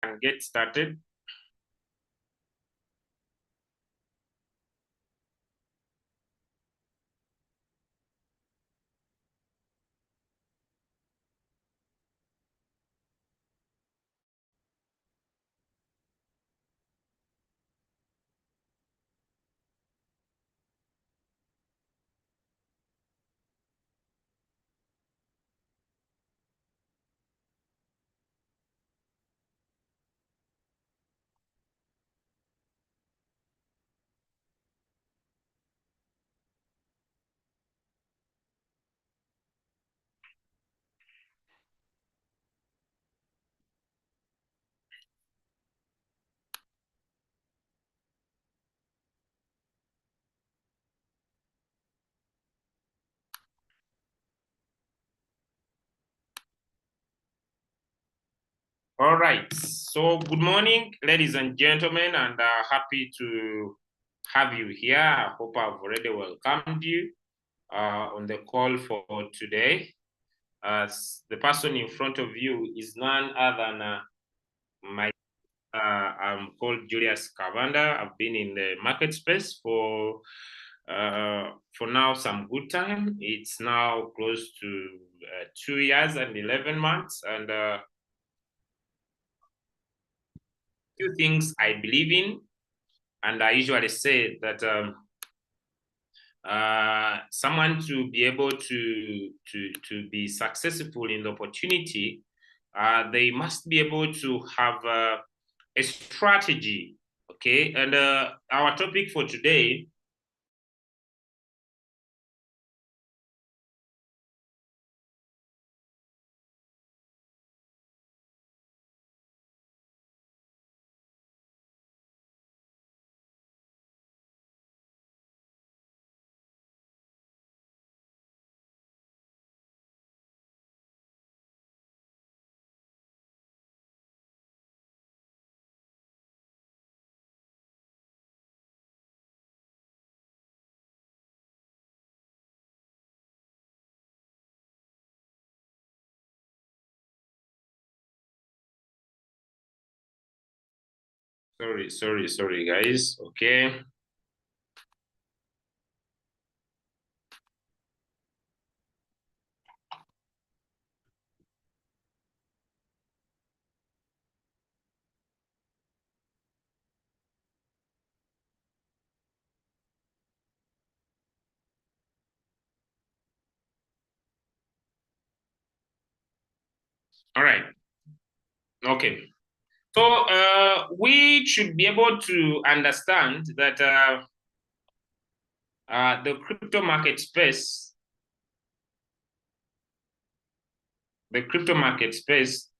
can get started. All right. So good morning, ladies and gentlemen, and happy to have you here. I hope I've already welcomed you on the call for today. The person in front of you is none other than my. I'm called Julius Cavanda. I've been in the market space for now some good time. It's now close to 2 years and 11 months, and few things I believe in, and I usually say that someone to be able to be successful in the opportunity, they must be able to have a strategy. Okay, and our topic for today. Sorry, guys. Okay. All right. Okay. So we should be able to understand that the crypto market space, the crypto market space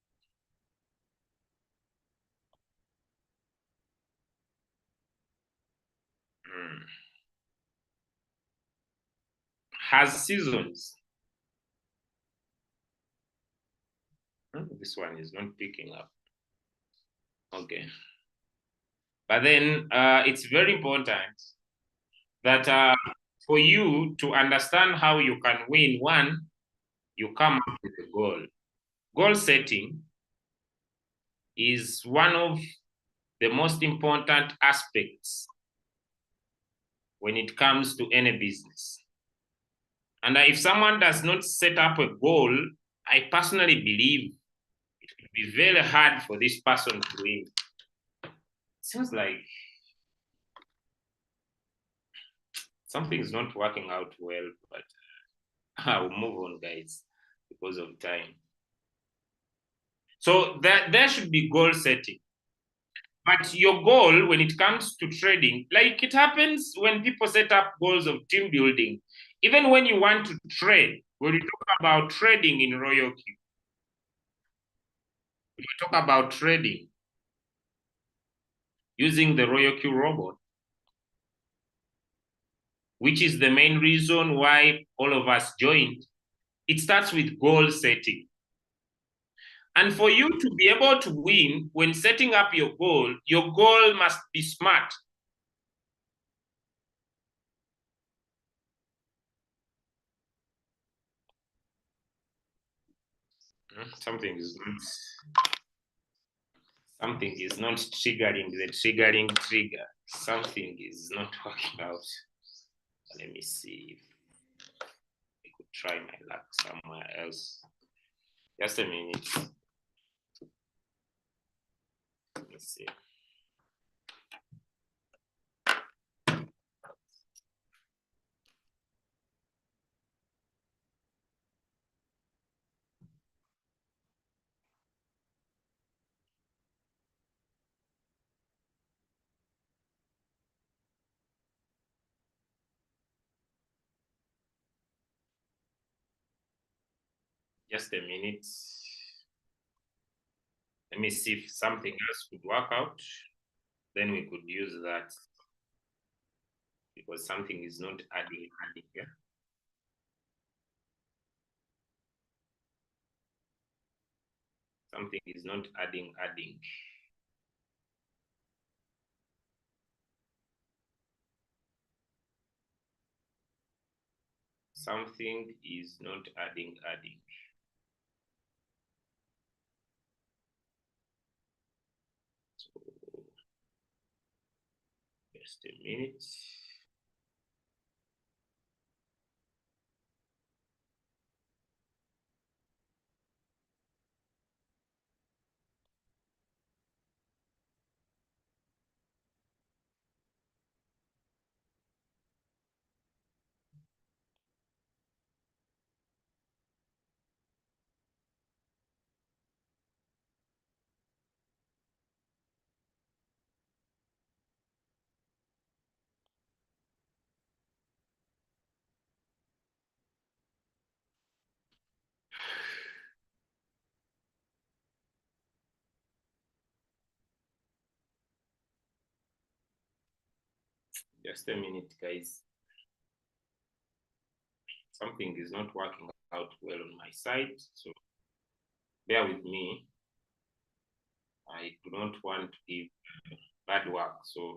has seasons. This one is not picking up. Okay. But then it's very important that for you to understand how you can win, one, you come up with a goal. Goal setting is one of the most important aspects when it comes to any business. And if someone does not set up a goal, I personally believe it will be very hard for this person to win. It seems like something is not working out well, but I'll move on, guys, because of time. So there should be goal setting. But your goal when it comes to trading, like it happens when people set up goals of team building, even when you want to trade, when you talk about trading in Royalq, we talk about trading using the Royalq robot, which is the main reason why all of us joined. It starts with goal setting. And for you to be able to win when setting up your goal must be smart. Something is not. Something is not triggering the triggering trigger. Something is not working out. Let me see if I could try my luck somewhere else. Just a minute. Let me see. Just a minute. Let me see if something else could work out. Then we could use that because something is not adding here. Something is not adding. Something is not adding. So just a minute. Just a minute, guys. Something is not working out well on my side, so bear with me. I do not want to give bad work, so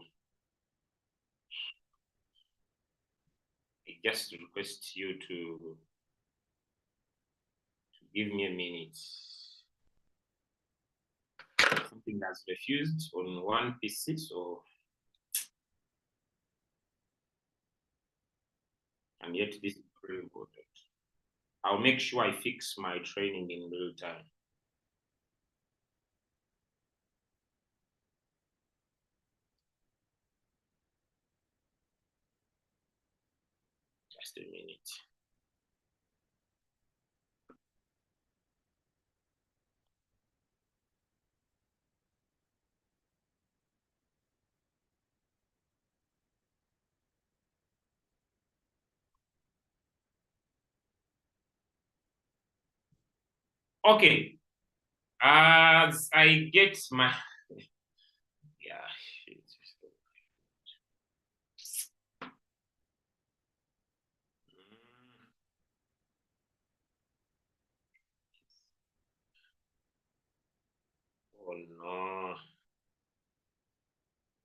I just request you to give me a minute. Something that's refused on one PC, so and yet this is very important. I'll make sure I fix my training in real time. Just a minute. Okay. As I get my yeah, shit. Oh no.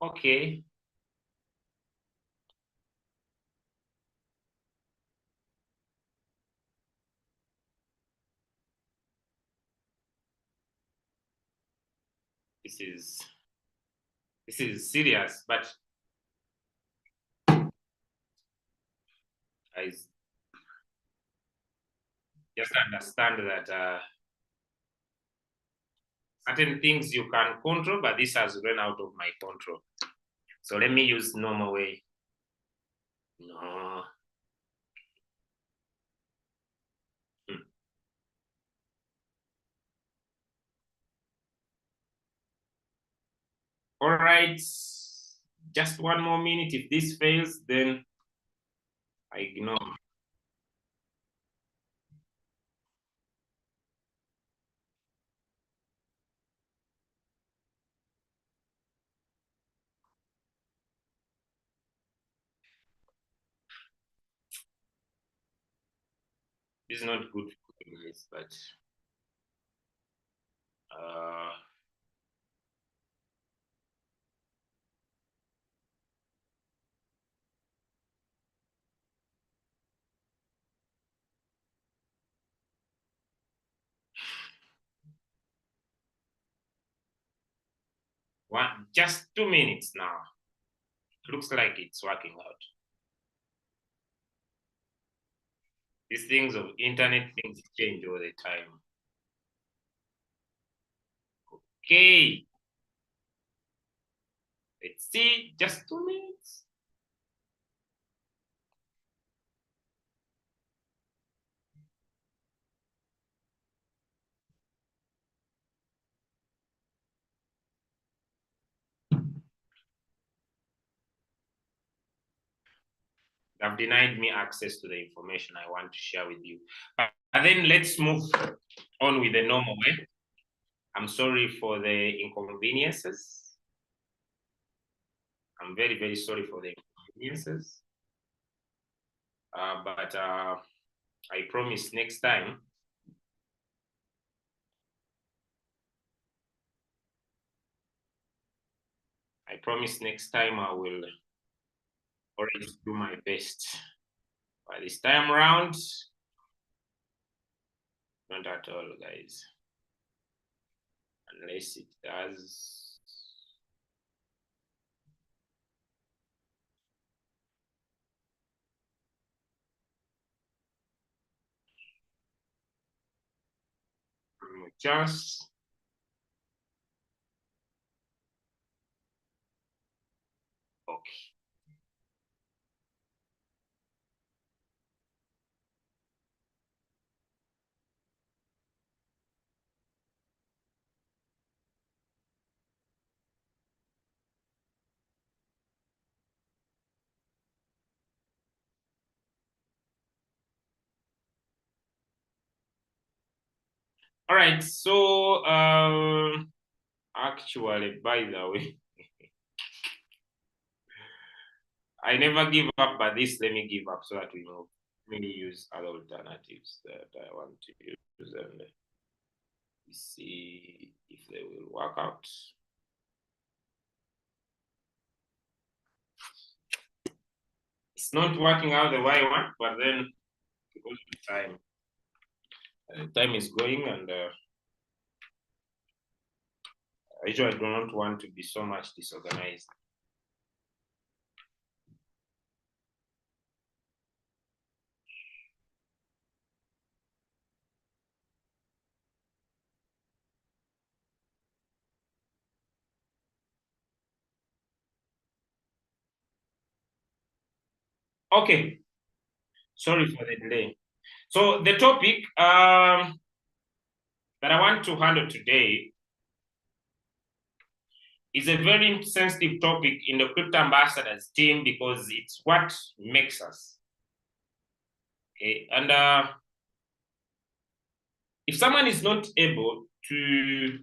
Okay. This is serious, but I just understand that certain things you can control, but this has run out of my control. So let me use normal way. No. Hmm. All right. Just one more minute. If this fails, then I ignore. This is not good for you guys, but uh, Just 2 minutes now. It looks like it's working out. These things of internet things change all the time. Okay. Let's see, just 2 minutes. They've denied me access to the information I want to share with you. But then let's move on with the normal way. I'm sorry for the inconveniences. I'm very, very sorry for the inconveniences. But I promise next time, I will always do my best. But this time around, not at all, guys. Unless it does. Just okay. All right. So actually, by the way, I never give up, but this let me give up so that we know. Let me use other alternatives that I want to use and see if they will work out. It's not working out the way I want, but then because of time is going, and actually I do not want to be so much disorganized. Okay, sorry for the delay. So the topic that I want to handle today is a very sensitive topic in the crypto ambassadors team because it's what makes us. Okay, and if someone is not able to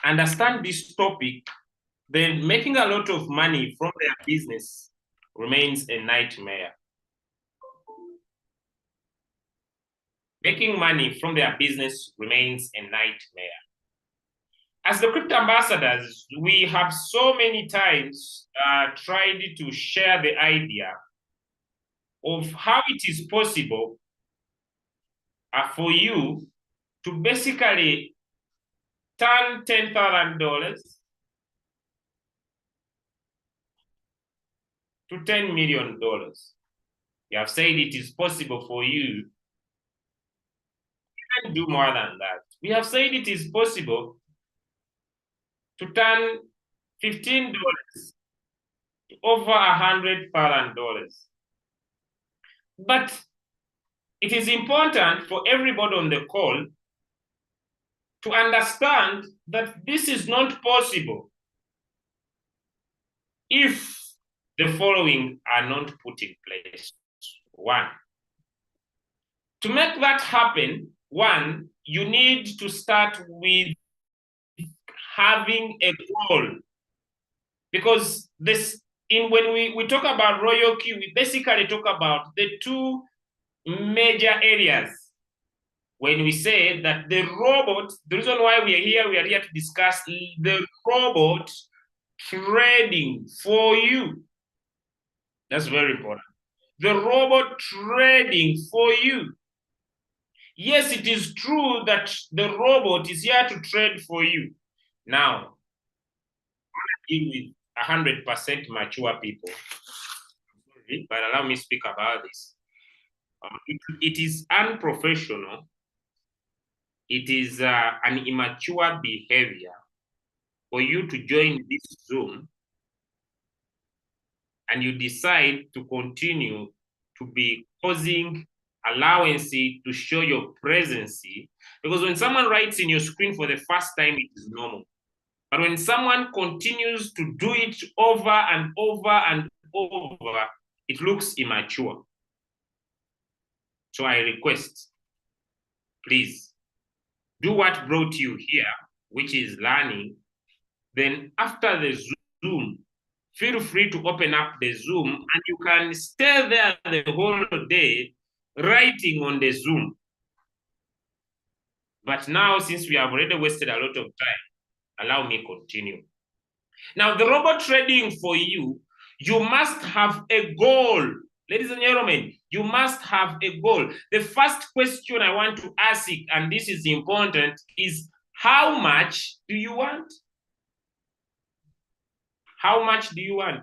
understand this topic, then making a lot of money from their business remains a nightmare. Making money from their business remains a nightmare. As the crypto ambassadors, we have so many times tried to share the idea of how it is possible for you to basically turn $10,000 to $10 million. We have said it is possible for you to do more than that. We have said it is possible to turn $15 to over $100,000. But it is important for everybody on the call to understand that this is not possible if the following are not put in place. One, to make that happen, you need to start with having a goal. Because when we talk about Royalq, we basically talk about the two major areas. When we say that the reason why we are here to discuss the robot trading for you. That's very important. The robot trading for you. Yes, it is true that the robot is here to trade for you. Now, deal with 100% mature people. But allow me to speak about this. It is unprofessional. It is an immature behavior for you to join this Zoom and you decide to continue to be causing allowance to show your presence. Because when someone writes in your screen for the first time, it is normal. But when someone continues to do it over and over and over, it looks immature. So I request, please, do what brought you here, which is learning. Then after the Zoom, feel free to open up the Zoom and you can stay there the whole day writing on the Zoom. But now, since we have already wasted a lot of time, allow me continue. Now, the robot trading for you, you must have a goal. Ladies and gentlemen, you must have a goal. The first question I want to ask, and this is important, is how much do you want? How much do you want?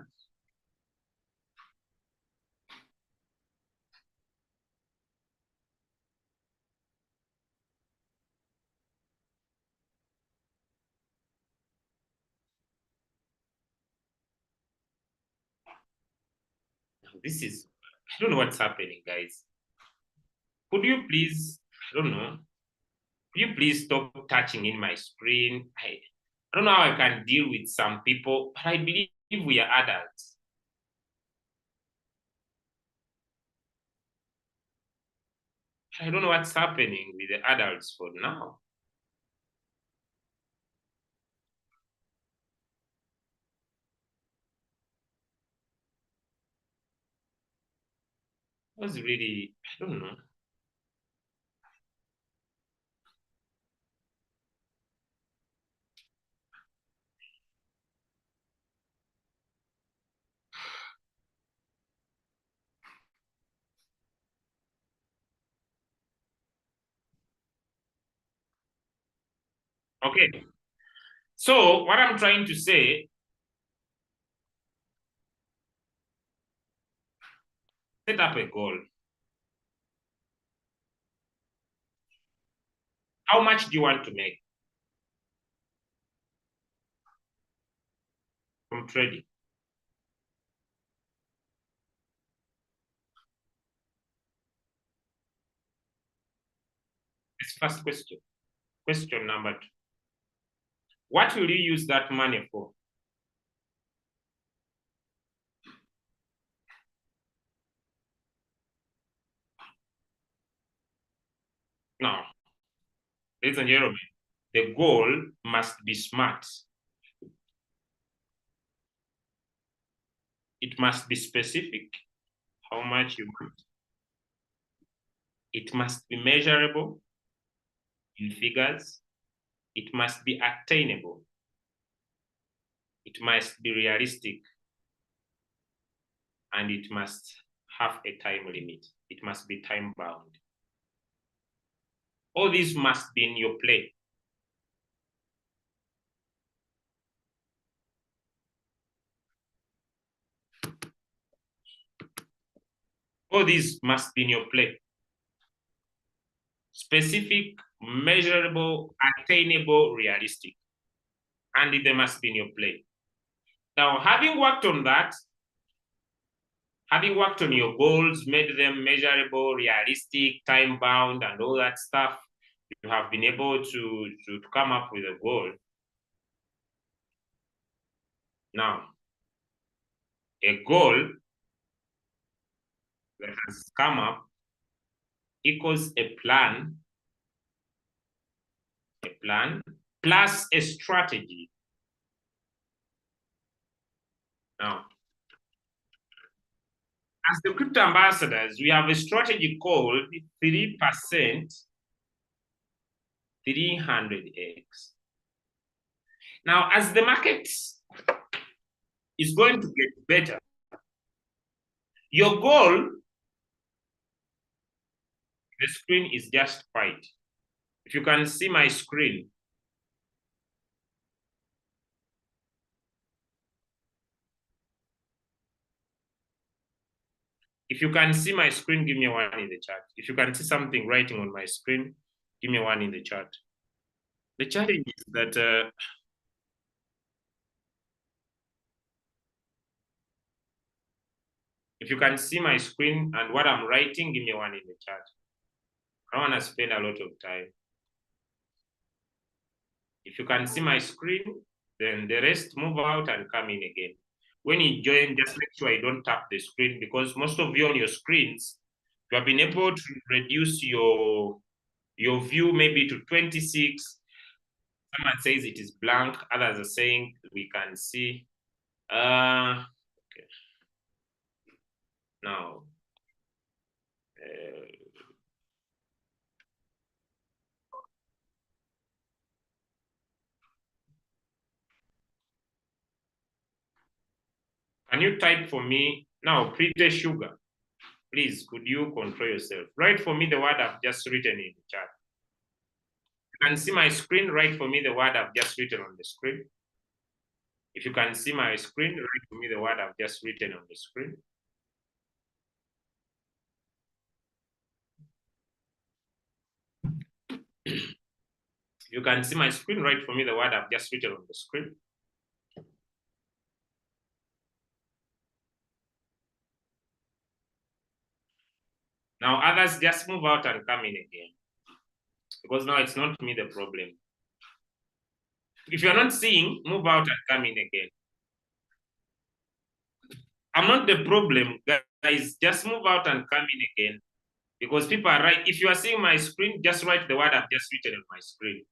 This is, I don't know what's happening, guys. Could you please, I don't know, could you please stop touching in my screen? I don't know how I can deal with some people, but I believe we are adults. I don't know what's happening with the adults for now. It was really, I don't know. Okay. So what I'm trying to say, set up a goal. How much do you want to make from trading? This first question. Question number 2. What will you use that money for? Now, ladies and gentlemen, the goal must be smart. It must be specific. How much you want. It must be measurable in figures. It must be attainable. It must be realistic. And it must have a time limit. It must be time bound. All these must be in your play. All these must be in your play. Specific, measurable, attainable, realistic. And they must be in your play. Now, having worked on that, having worked on your goals, made them measurable, realistic, time-bound, and all that stuff, you have been able to come up with a goal. Now, a goal that has come up equals a plan plus a strategy. Now, as the crypto ambassadors, we have a strategy called 3% 300x. Now, as the market is going to get better, your goal, the screen is just white. If you can see my screen, If you can see my screen, give me one in the chat. If you can see something writing on my screen, give me one in the chat. The challenge is that if you can see my screen and what I'm writing, give me one in the chat. I don't want to spend a lot of time. If you can see my screen, then the rest move out and come in again. When you join, just make sure you don't tap the screen, because most of you on your screens, you have been able to reduce your view maybe to 26. Someone says it is blank. Others are saying we can see. Okay. Now, can you type for me now? Pretty Sugar, please, could you control yourself? Write for me the word I've just written in the chat. You can see my screen, write for me the word I've just written on the screen. If you can see my screen, write for me the word I've just written on the screen. If you can see my screen, write for me the word I've just written on the screen. Now others just move out and come in again, because now it's not me the problem. If you're not seeing, move out and come in again. I'm not the problem, guys. Just move out and come in again, because people are right. If you are seeing my screen, just write the word I've just written on my screen.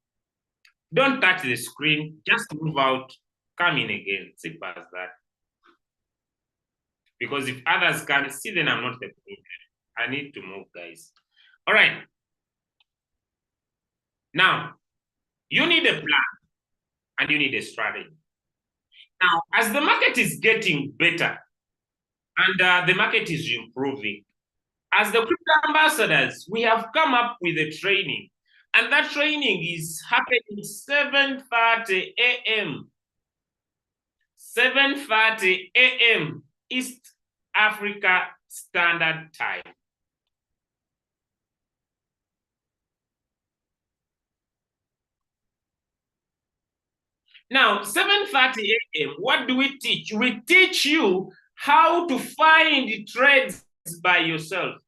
Don't touch the screen, just move out, come in again. Simple as that. Because if others can see, then I'm not the problem. I need to move, guys. All right. Now, you need a plan and you need a strategy. Now, as the market is getting better and the market is improving, as the crypto ambassadors, we have come up with a training, and that training is happening 7:30 a.m. 7:30 a.m. East Africa Standard Time. Now, 7:30 a.m., what do we teach? We teach you how to find trades by yourself.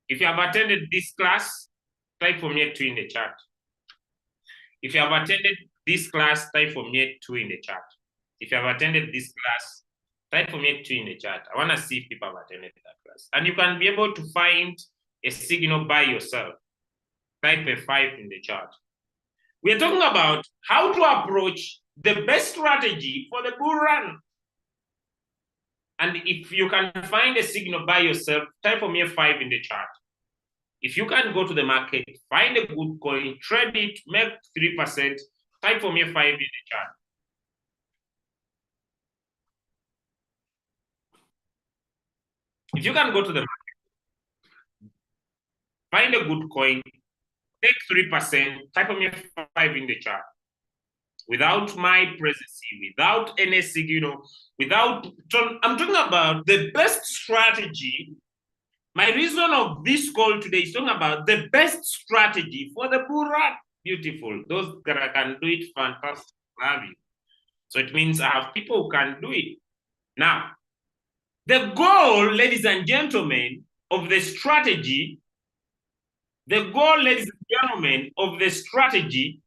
If you have attended this class, type for me 2 in the chat. If you have attended this class, type for me 2 in the chat. If you have attended this class, type for me 2 in the chat. I want to see if people have attended that class. And you can be able to find a signal by yourself. Type a 5 in the chat. We are talking about how to approach the best strategy for the bull run. And if you can find a signal by yourself, type for me a 5 in the chat. If you can go to the market, find a good coin, trade it, make 3%, type for me a 5 in the chat. If you can go to the market, find a good coin, take 3%, type for me a 5 in the chat. Without my presence, without any signal, I'm talking about the best strategy. My reason of this call today is talking about the best strategy for the bull run. Beautiful. Those that can do it, fantastic. Love you. So it means I have people who can do it. Now, the goal, ladies and gentlemen, of the strategy, the goal, ladies and gentlemen, of the strategy,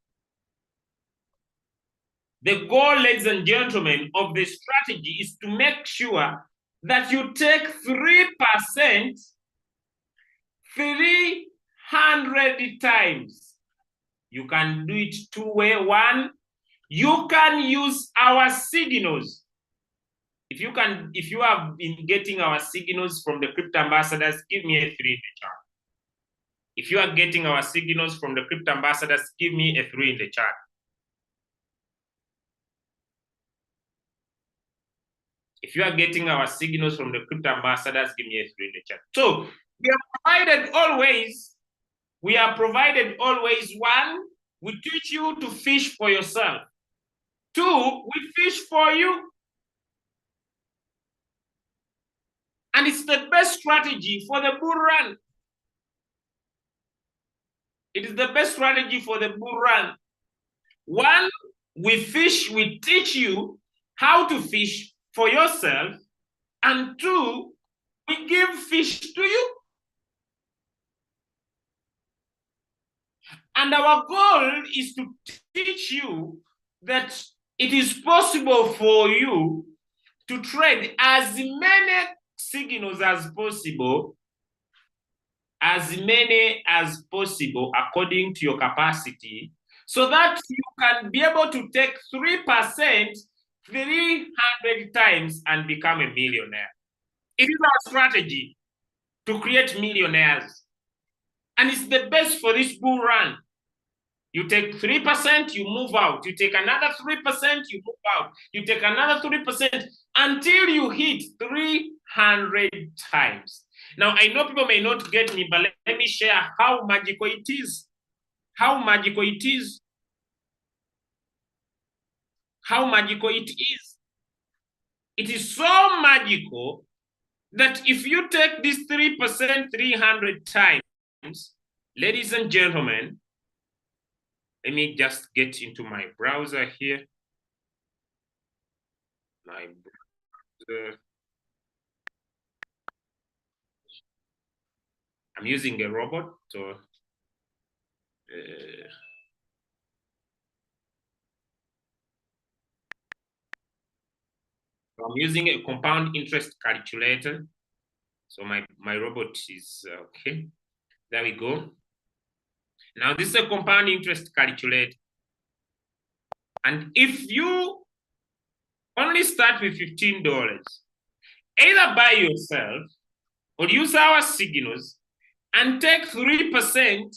the goal, ladies and gentlemen, of the strategy is to make sure that you take 3% 300 times. You can do it 2 ways. One, you can use our signals. If you have been getting our signals from the crypto ambassadors, give me a 3 in the chat. If you are getting our signals from the crypto ambassadors, give me a 3 in the chat. If you are getting our signals from the crypto ambassadors, give me a 3 in the chat. So we are provided always 1, we teach you to fish for yourself. 2, we fish for you. And it's the best strategy for the bull run. It is the best strategy for the bull run. 1, we fish, we teach you how to fish for yourself. And 2, we give fish to you. And our goal is to teach you that it is possible for you to trade as many signals as possible according to your capacity, so that you can be able to take 3% 300 times and become a millionaire. It is our strategy to create millionaires. And it's the best for this bull run. You take 3%, you move out. You take another 3%, you move out. You take another 3% until you hit 300 times. Now, I know people may not get me, but let me share how magical it is. How magical it is. How magical it is. It is so magical that if you take this 3% 300 times, ladies and gentlemen, let me just get into my browser here. My browser. I'm using a robot, so I'm using a compound interest calculator. So my robot is okay. There we go. Now this is a compound interest calculator. And if you only start with $15, either buy yourself or use our signals and take 3%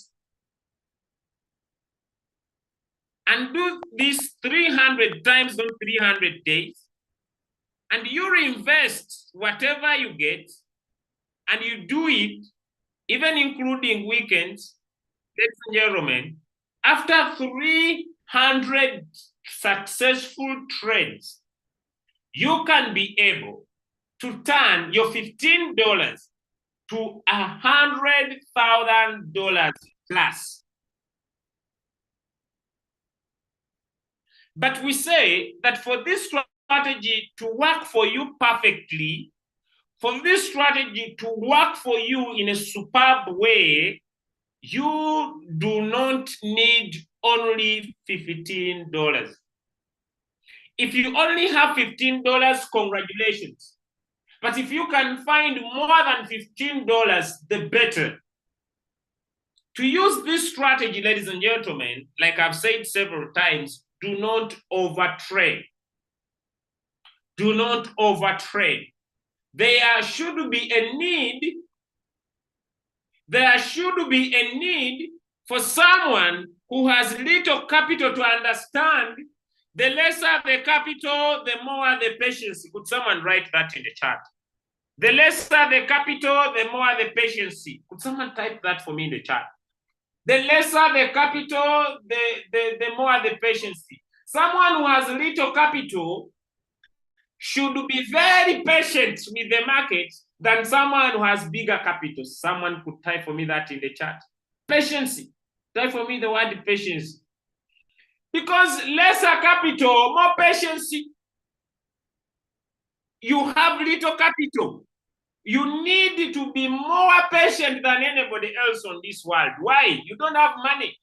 and do this 300 times on 300 days, and you reinvest whatever you get, and you do it, even including weekends, ladies and gentlemen, after 300 successful trades, you can be able to turn your $15 to $100,000 plus. But we say that for this strategy to work for you perfectly, for this strategy to work for you in a superb way, you do not need only $15. If you only have $15, congratulations. But if you can find more than $15, the better. To use this strategy, ladies and gentlemen, like I've said several times, do not overtrade. Do not overtrade. There should be a need. There should be a need for someone who has little capital to understand the lesser the capital, the more the patience. Could someone write that in the chat? The lesser the capital, the more the patience. Could someone type that for me in the chat? The lesser the capital, the more the patience. Someone who has little capital should be very patient with the market than someone who has bigger capital. Someone could type for me that in the chat. Patience. Type for me the word patience. Because lesser capital, more patience. You have little capital. You need to be more patient than anybody else on this world. Why? You don't have money.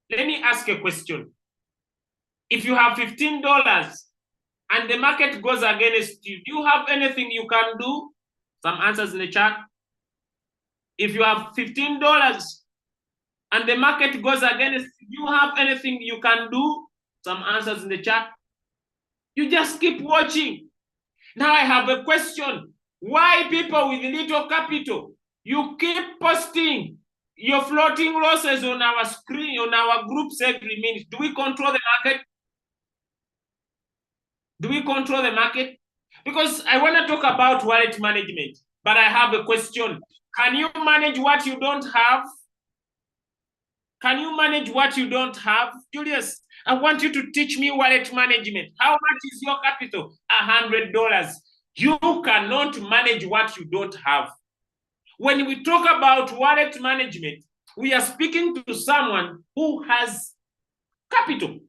Let me ask a question. If you have $15 and the market goes against you, do you have anything you can do? Some answers in the chat. If you have $15 and the market goes against you, do you have anything you can do? Some answers in the chat. You just keep watching. Now I have a question. Why people with little capital, you keep posting your floating losses on our screen, on our groups every minute? Do we control the market? Do we control the market? Because I want to talk about wallet management, but I have a question. Can you manage what you don't have? Can you manage what you don't have? Julius, I want you to teach me wallet management. How much is your capital? $100. You cannot manage what you don't have. When we talk about wallet management, we are speaking to someone who has capital.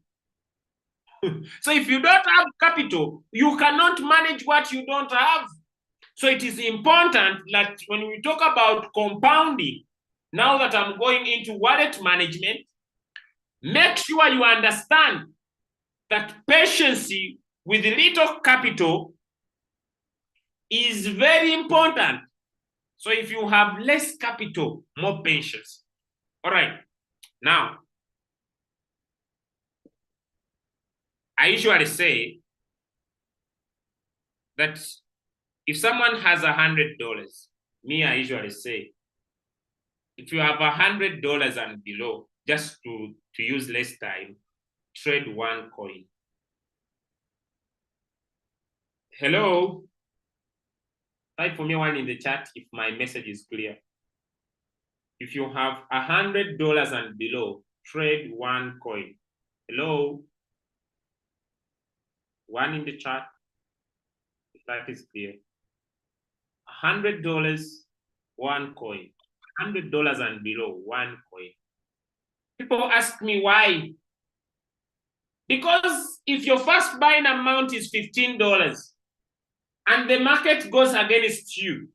So if you don't have capital, you cannot manage what you don't have. So it is important that when we talk about compounding, now that I'm going into wallet management, make sure you understand that patience with little capital is very important. So if you have less capital, more patience. All right. Now, I usually say that if someone has $100, I usually say, if you have $100 and below, just to use less time, trade one coin. Hello? Type for me one in the chat if my message is clear. If you have $100 and below, trade one coin. Hello? One in the chat, if that is clear. $100, one coin. $100 and below, one coin. People ask me why. Because if your first buying amount is $15 and the market goes against you,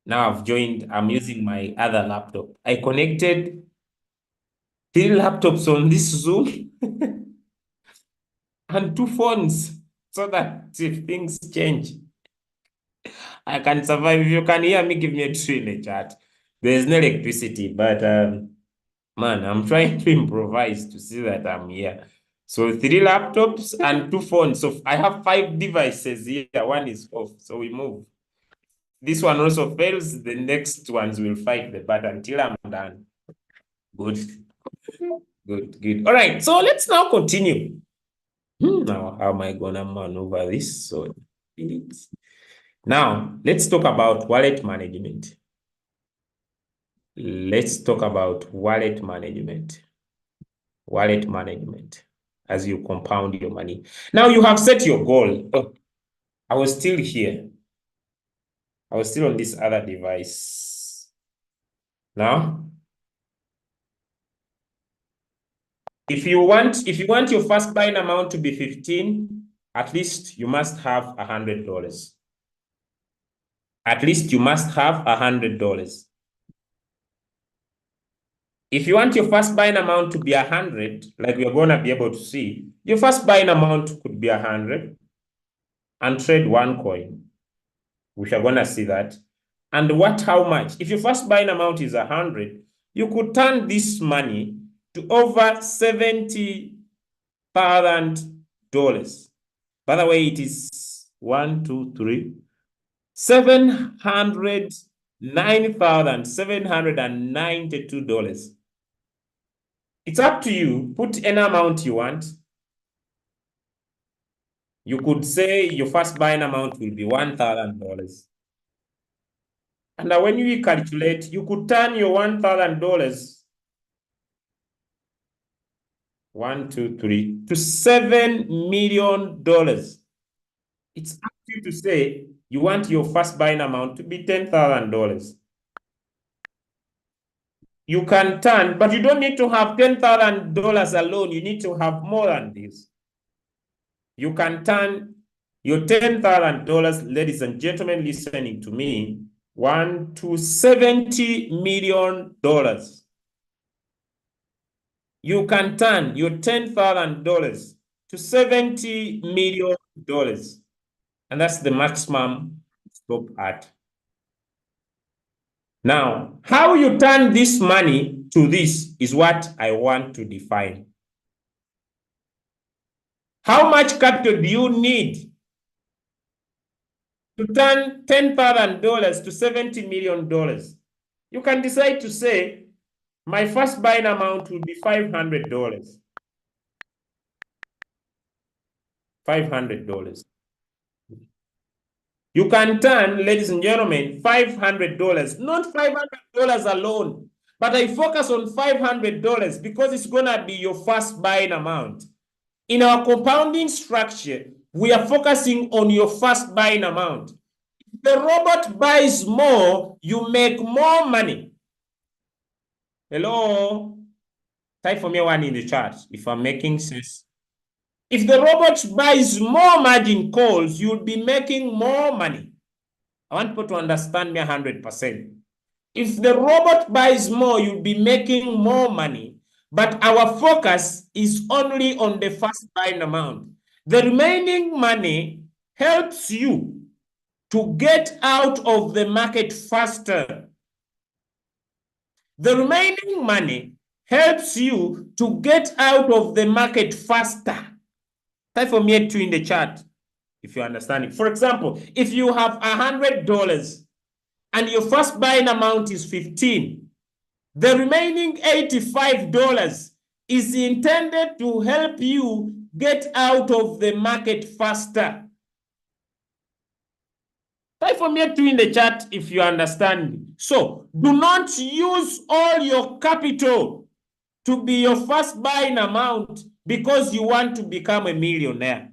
now I've joined, I'm using my other laptop. I connected 3 laptops on this Zoom and 2 phones so that if things change, I can survive. If you can hear me, give me a 2 in the chat. There's no electricity, but man, I'm trying to improvise to see that I'm here. So 3 laptops and 2 phones. So I have 5 devices here. One is off, so we move. This one also fails. The next ones will fight the battle until I'm done. Good. Good. All right, so let's now continue. Now, how am I gonna maneuver this? So, now let's talk about wallet management. Let's talk about wallet management. Wallet management as you compound your money. Now you have set your goal. Oh, I was still here. I was still on this other device. Now, if you want your first buying amount to be 15, at least you must have $100. At least you must have $100. If you want your first buying amount to be 100, like we're going to be able to see, your first buying amount could be 100 and trade one coin. We are going to see that. And how much? If your first buying amount is 100, you could turn this money to over $70,000. By the way, it is 709,792. It's up to you. Put any amount you want. You could say your first buying amount will be $1,000. And now when you calculate, you could turn your $1,000, 1, 2, 3, to $7 million. It's up to you to say you want your first buying amount to be $10,000. You can turn, but you don't need to have $10,000 alone. You need to have more than this. You can turn your $10,000, ladies and gentlemen listening to me, to $70 million. You can turn your $10,000 to $70 million. And that's the maximum stop at. Now, how you turn this money to this is what I want to define. How much capital do you need to turn $10,000 to $70 million? You can decide to say, My first buying amount will be $500. $500. You can turn, ladies and gentlemen, $500, not $500 alone, but I focus on $500 because it's going to be your first buying amount. In our compounding structure, we are focusing on your first buying amount. If the robot buys more, you make more money. Hello? Type for me one in the chat if I'm making sense. If the robot buys more margin calls, you'll be making more money. I want people to understand me 100%. If the robot buys more, you'll be making more money. But our focus is only on the first buying amount. The remaining money helps you to get out of the market faster. The remaining money helps you to get out of the market faster. Type for me 2 in the chat if you understand it. For example, if you have $100 and your first buying amount is 15, the remaining $85 is intended to help you get out of the market faster. Type for me 2 in the chat if you understand. So do not use all your capital to be your first buying amount because you want to become a millionaire.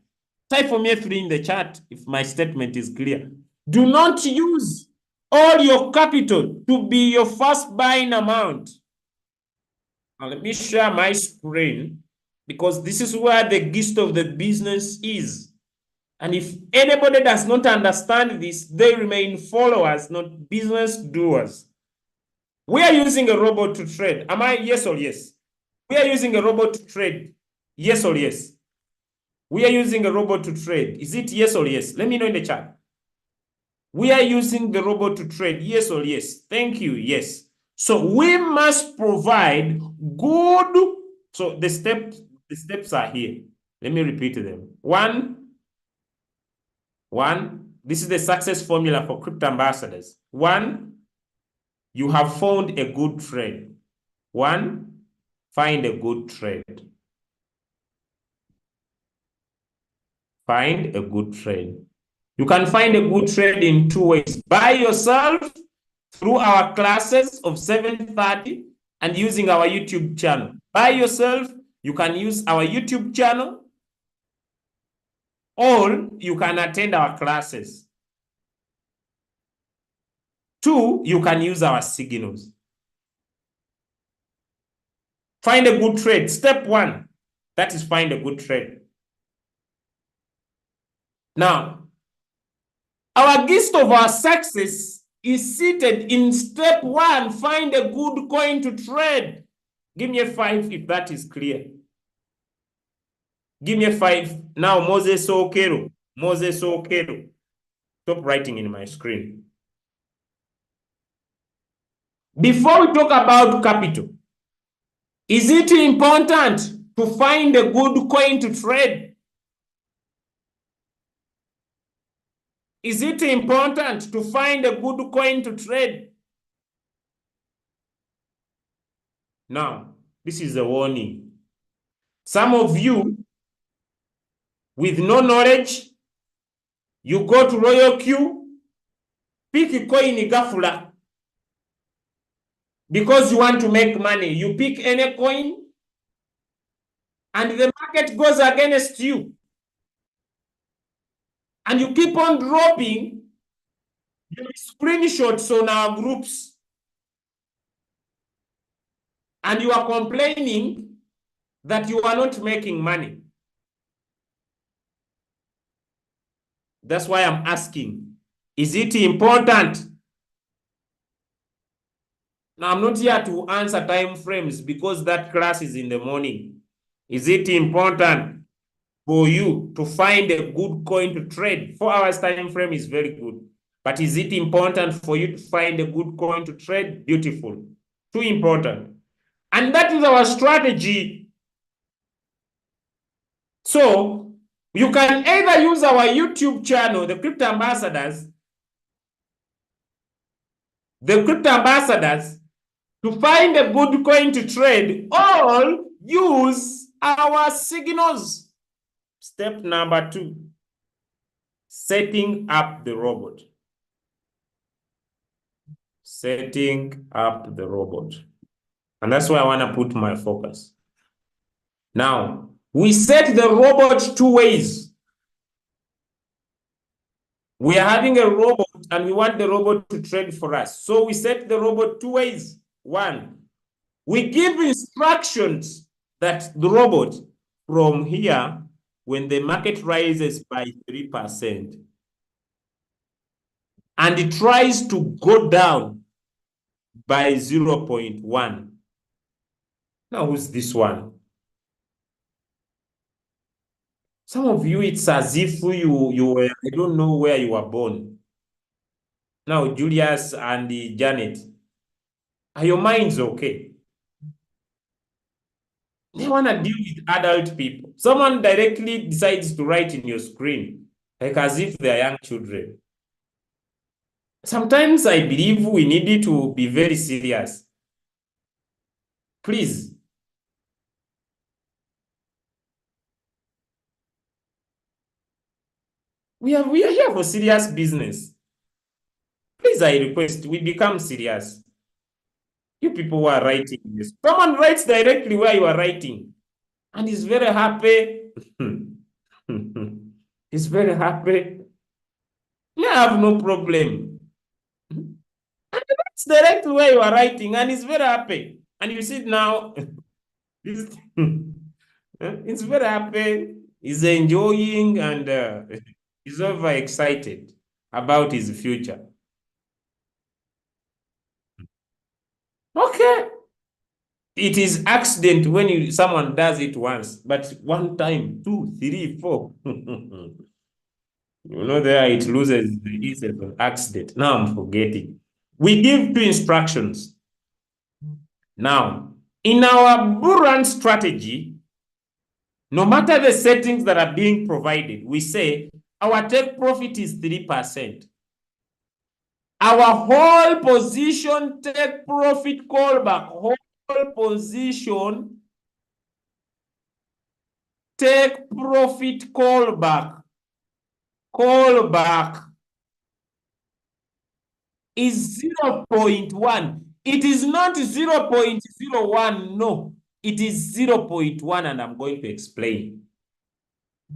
Type for me 3 in the chat if my statement is clear. Do not use all your capital to be your first buying amount. Now let me share my screen because this is where the gist of the business is. And if anybody does not understand this, they remain followers, not business doers. We are using a robot to trade. Am I yes or yes? We are using a robot to trade. Yes or yes? We are using a robot to trade. Is it yes or yes? Let me know in the chat. We are using the robot to trade. Yes or yes? Thank you. Yes. So we must provide good. So the steps are here. Let me repeat them. One. This is the success formula for crypto ambassadors. 1, you have found a good trade. 1, find a good trade. Find a good trade. You can find a good trade in 2 ways. By yourself through our classes of 7:30 and using our YouTube channel. By yourself, you can use our YouTube channel or you can attend our classes. 2, you can use our signals. Find a good trade. Step 1, that is find a good trade. Now, our gist of our success is seated in step 1, find a good coin to trade. Give me a 5 if that is clear. Give me a 5. Now, Moses Okero. Moses Okero. Stop writing in my screen. Before we talk about capital, is it important to find a good coin to trade? Is it important to find a good coin to trade? Now, this is a warning. Some of you, with no knowledge, you go to Royalq, pick a coin gafula. Because you want to make money, you pick any coin, and the market goes against you. And you keep on dropping your screenshots on our groups. And you are complaining that you are not making money. That's why I'm asking, is it important? Now, I'm not here to answer time frames because that class is in the morning. Is it important for you to find a good coin to trade? 4 hours time frame is very good. But is it important for you to find a good coin to trade? Beautiful. Too important. And that is our strategy. So you can either use our YouTube channel, the Crypto Ambassadors, To find a good coin to trade, all use our signals. Step number 2, setting up the robot. Setting up the robot. And that's where I want to put my focus. Now, we set the robot 2 ways. We are having a robot and we want the robot to trade for us. So we set the robot 2 ways. 1, we give instructions that the robot from here, when the market rises by 3% and it tries to go down by 0.1. Now, who's this one? Some of you, it's as if you were, I don't know where you were born. Now, Julius and Janet, are your minds okay? They want to deal with adult people. Someone directly decides to write in your screen, like as if they are young children. Sometimes I believe we need to be very serious. Please. We are here for serious business. Please, I request we become serious. You people who are writing this. Someone writes directly where you are writing. And he's very happy. He's very happy. I have no problem. And it's directly where you are writing, and he's very happy. And you see now, he's very happy. He's enjoying and he's overexcited about his future. Okay. It is accident when someone does it once, but 1 time, 2, 3, 4. There it loses the ease of accident. Now I'm forgetting. We give 2 instructions. Now, in our bull strategy, no matter the settings that are being provided, we say our take profit is 3%. Our whole position take profit callback, whole position take profit callback is 0.1. It is not 0.01, no. It is 0.1, and I'm going to explain.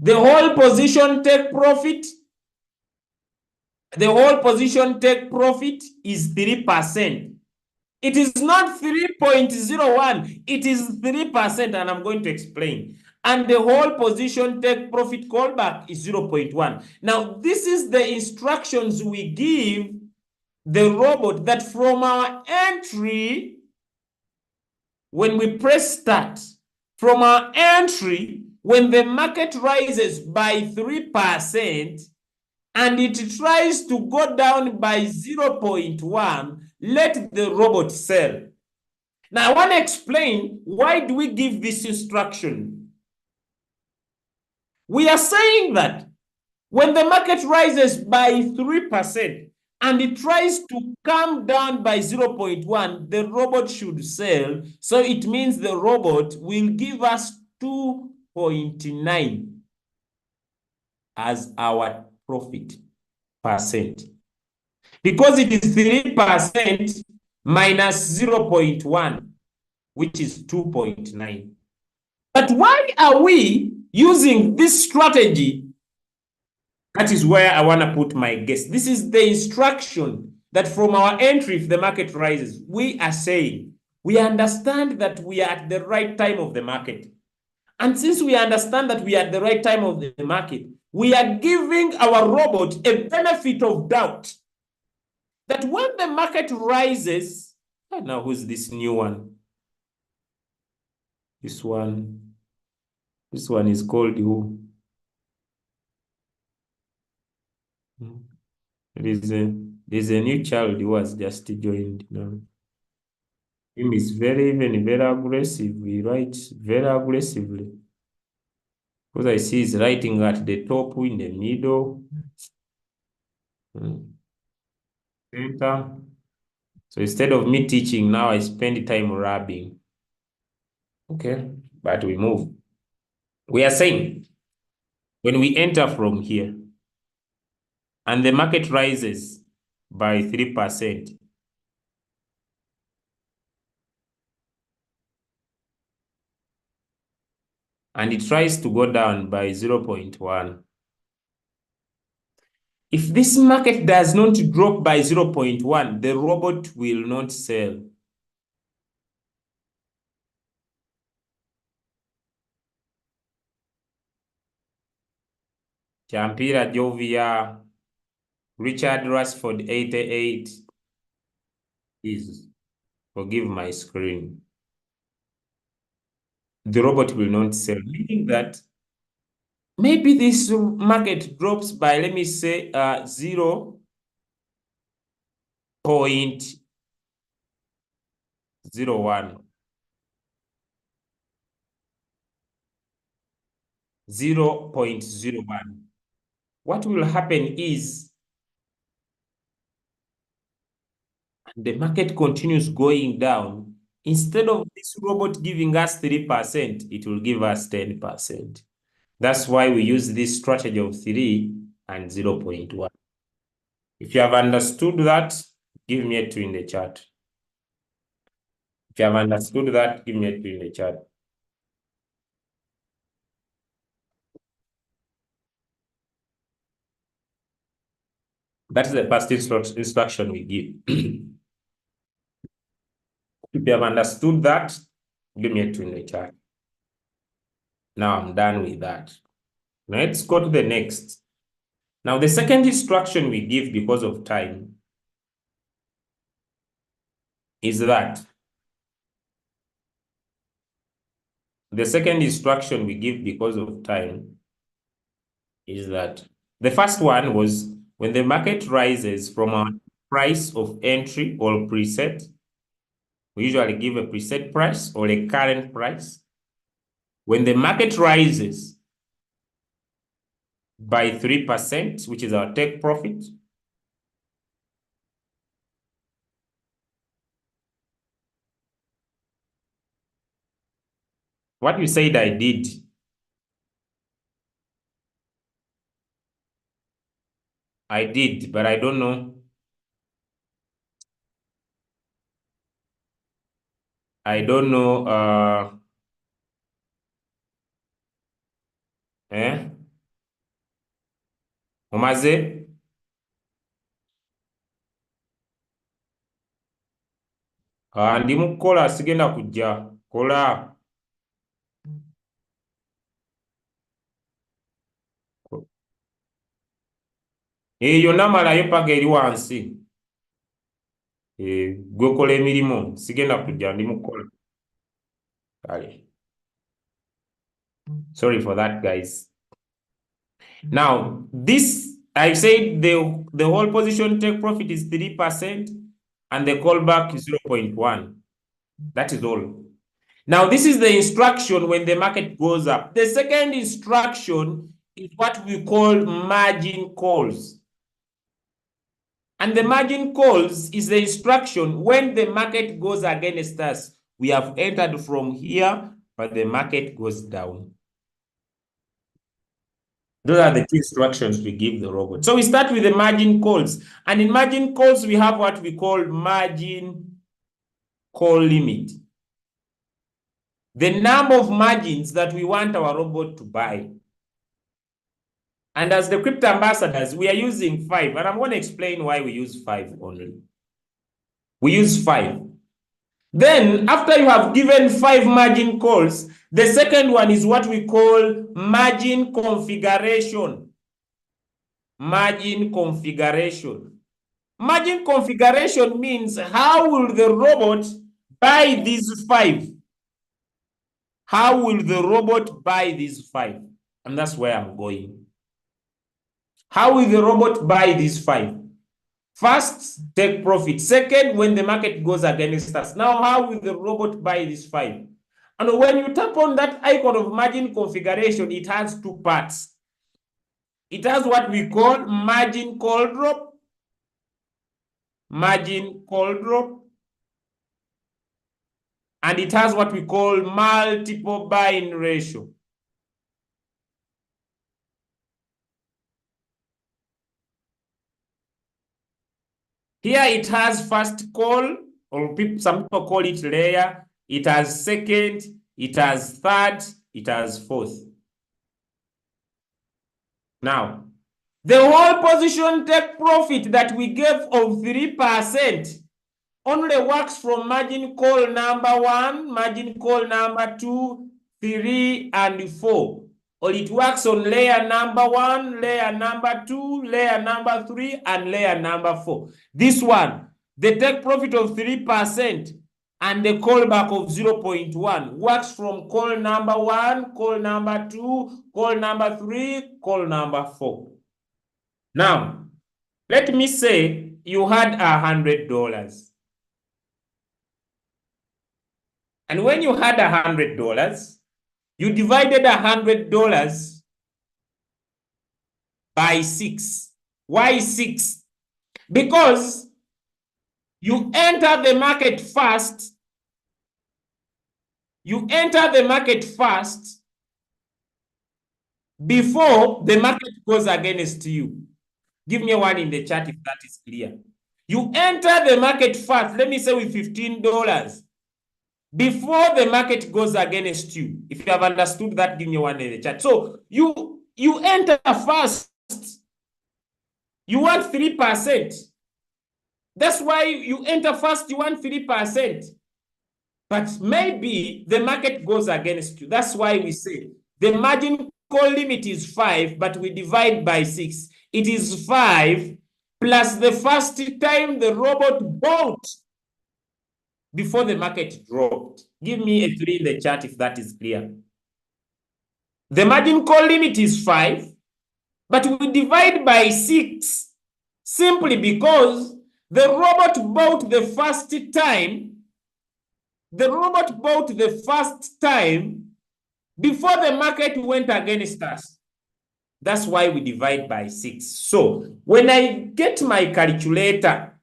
The whole position take profit is 3%. It is not 3.01, it is 3%, and I'm going to explain. And the whole position take profit callback is 0.1. Now, this is the instructions we give the robot, that from our entry, when we press start, from our entry, when the market rises by 3% and it tries to go down by 0.1, let the robot sell. Now, I want to explain why do we give this instruction. We are saying that when the market rises by 3% and it tries to come down by 0.1, the robot should sell. So it means the robot will give us 2.9 as our profit percent. Because it is 3% minus 0.1, which is 2.9. But why are we using this strategy? That is where I want to put my guess. This is the instruction that from our entry, if the market rises, we are saying, we understand that we are at the right time of the market. And since we understand that we are at the right time of the market, we are giving our robot a benefit of doubt that when the market rises, now who's this new one? This one is called who? There's a new child who has just joined now. Him is very aggressive. He writes very aggressively. Because I see he's writing at the top, in the middle, center. So instead of me teaching, now I spend time rubbing. Okay, but we move. We are saying when we enter from here and the market rises by 3%, and it tries to go down by 0.1. If this market does not drop by 0.1, the robot will not sell. Champira Jovia, Richard Rashford 88. Please forgive my screen. The robot will not sell, meaning that maybe this market drops by, let me say, 0.01. 0.01. What will happen is the market continues going down. Instead of this robot giving us 3%, it will give us 10%. That's why we use this strategy of 3 and 0.1. If you have understood that, give me a 2 in the chat. If you have understood that, give me a 2 in the chat. That's the first instruction we give. If you have understood that, give me a 2 in the chat. Now I'm done with that. Let's go to the next. Now, the second instruction we give because of time is that the second instruction we give because of time is that the first one was when the market rises from a price of entry or preset, we usually give a preset price or a current price. When the market rises by 3%, which is our take profit, what you said I did, but I don't know. I don't know. Omaze? Ndi mukola sigenda kujja kola. Yonna malayo paka eri wansi. Gwe kola emirimu sigenda kujja ndi mukola. Kale. Sorry for that, guys. Now, this, I said the whole position take profit is 3% and the callback is 0.1. That is all. Now, this is the instruction when the market goes up. The second instruction is what we call margin calls. And the margin calls is the instruction when the market goes against us. We have entered from here, but the market goes down. Those are the two instructions we give the robot. So we start with the margin calls. And in margin calls, we have what we call margin call limit. The number of margins that we want our robot to buy. And as the crypto ambassadors, we are using 5. And I'm going to explain why we use 5 only. We use 5. Then, after you have given 5 margin calls, the second one is what we call margin configuration. Margin configuration. Margin configuration means how will the robot buy these 5? How will the robot buy these 5? And that's where I'm going. How will the robot buy these 5? First, take profit. Second, when the market goes against us. Now, how will the robot buy these 5? And when you tap on that icon of margin configuration, it has 2 parts. It has what we call margin call drop. Margin call drop. and it has what we call multiple buying ratio. Here it has first call, or some people call it layer. It has second, it has third, it has fourth. Now, the whole position take profit that we gave of 3% only works from margin call number 1, margin call number 2, 3, and 4. Or it works on layer number 1, layer number 2, layer number 3, and layer number 4. This one, the take profit of 3% and the callback of 0.1 works from call number 1, call number 2, call number 3, call number 4. Now, let me say you had $100. And when you had $100, you divided $100 by 6. Why 6? Because you enter the market first. You enter the market first before the market goes against you. Give me one in the chat if that is clear. You enter the market first, let me say with $15, before the market goes against you. If you have understood that, give me one in the chat. So you enter first. You want 3%. That's why you enter first, you want 3%. But maybe the market goes against you. That's why we say the margin call limit is 5, but we divide by 6. It is 5 plus the first time the robot bought before the market dropped. Give me a 3 in the chat if that is clear. The margin call limit is 5, but we divide by 6 simply because the robot bought the first time. The robot bought the first time before the market went against us. That's why we divide by 6. So when I get my calculator,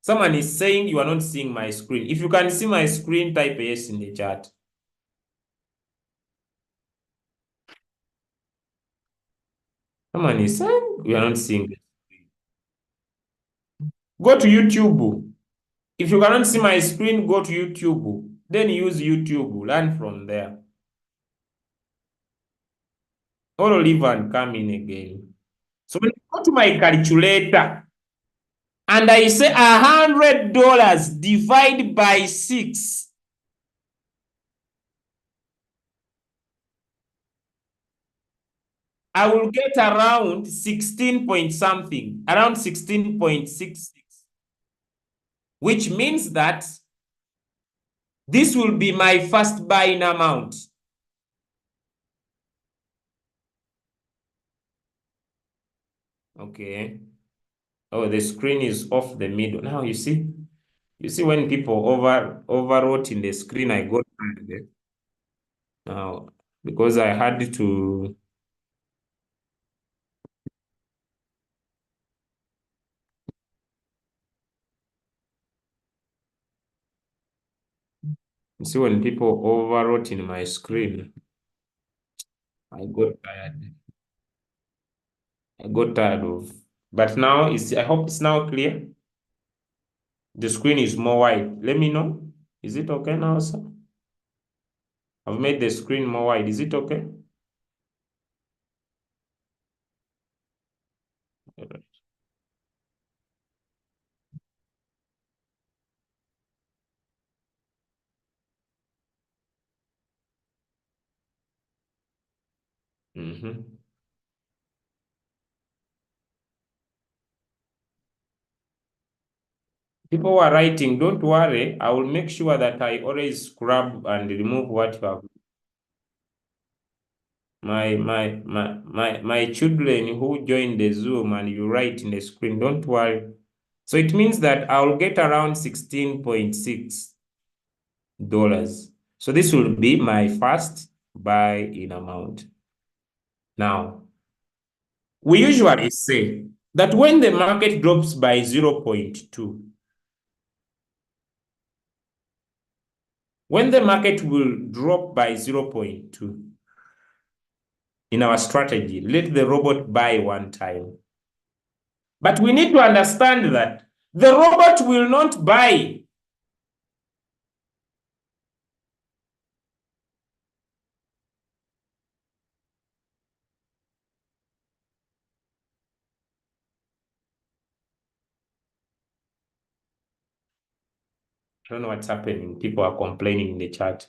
someone is saying you are not seeing my screen. If you can see my screen, type yes in the chat. Someone is saying we are not seeing the screen. Go to YouTube. If you cannot see my screen, go to YouTube. Then use YouTube. Learn from there. Or leave and come in again. So when I go to my calculator and I say $100 divide by 6, I will get around 16 point something, around 16.66, which means that this will be my first buying amount. Okay. Oh, the screen is off the middle. Now you see when people overwrote in the screen, I got tired. Now, because I had to see when people overwrote in my screen, I got tired. I got tired of. But now I hope it's now clear. The screen is more wide. Let me know. Is it okay now, sir? I've made the screen more wide. Is it okay? All right. People who are writing, don't worry. I will make sure that I always scrub and remove what you have. My children who join the Zoom and you write in the screen, don't worry. So it means that I'll get around $16.6. So this will be my first buy in amount. Now, we usually say that when the market drops by 0.2, when the market will drop by 0.2, in our strategy, let the robot buy one time. But we need to understand that the robot will not buy. I don't know what's happening. People are complaining in the chat.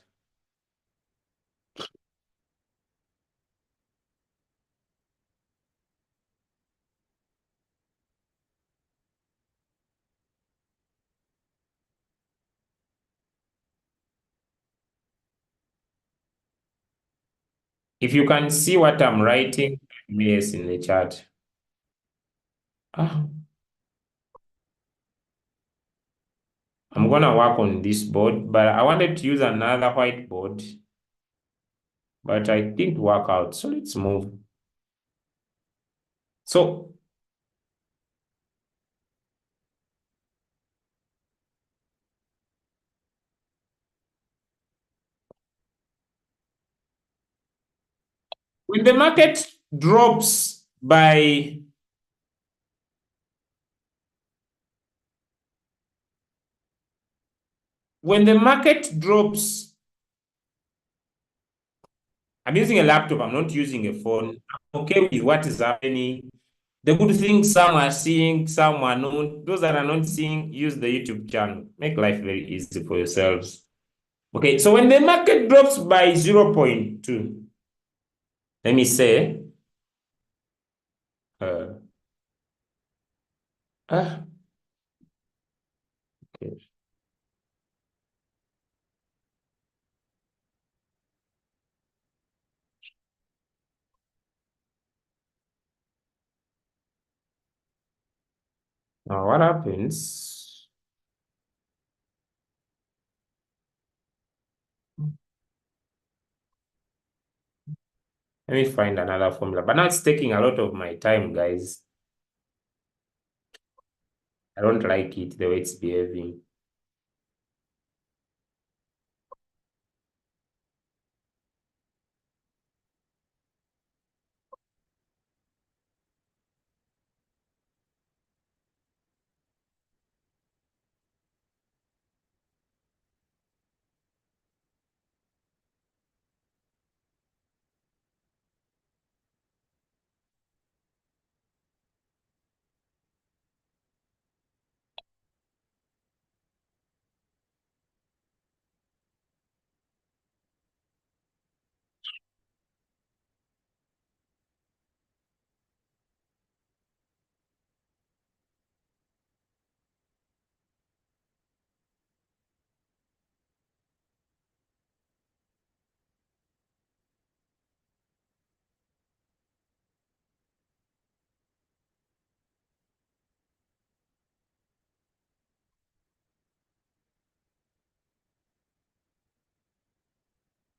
If you can see what I'm writing, yes, in the chat. I'm gonna work on this board, but I wanted to use another whiteboard, but I didn't work out. So let's move. So when the market drops by when the market drops, I'm using a laptop, I'm not using a phone. I'm okay with what is happening. The good things some are seeing, some are not. Those that are not seeing, use the YouTube channel. Make life very easy for yourselves. Okay, so when the market drops by 0.2, let me say, okay. Now what happens? Let me find another formula, but now it's taking a lot of my time, guys. I don't like it, the way it's behaving.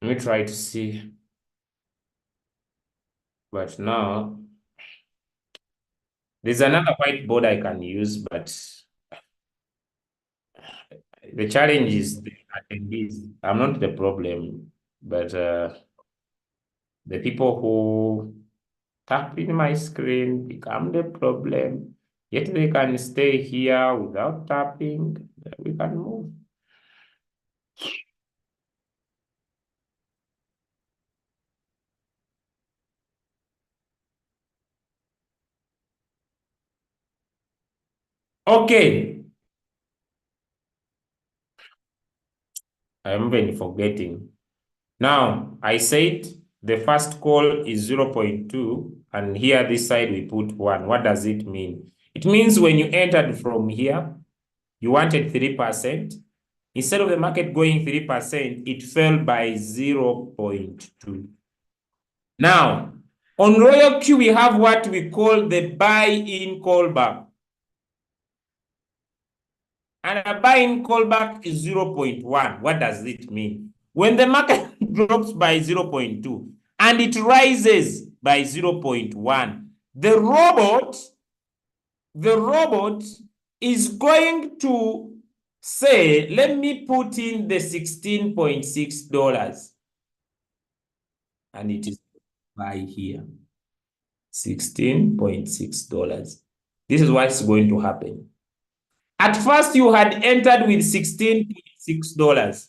Let me try to see. But now, there's another whiteboard I can use, but the challenge is the attendees. I'm not the problem, but the people who tap in my screen become the problem. Yet they can stay here without tapping. We can move. Okay. I'm even forgetting. Now, I said the first call is 0.2, and here this side we put 1. What does it mean? It means when you entered from here, you wanted 3%. Instead of the market going 3%, it fell by 0.2. Now, on Royalq, we have what we call the buy-in callback. And a buy-in callback is 0.1. What does it mean? When the market drops by 0.2 and it rises by 0.1, the robot is going to say, let me put in the $16.6 and it is buy here. $16.6. This is what's going to happen. At first, you had entered with $16.6.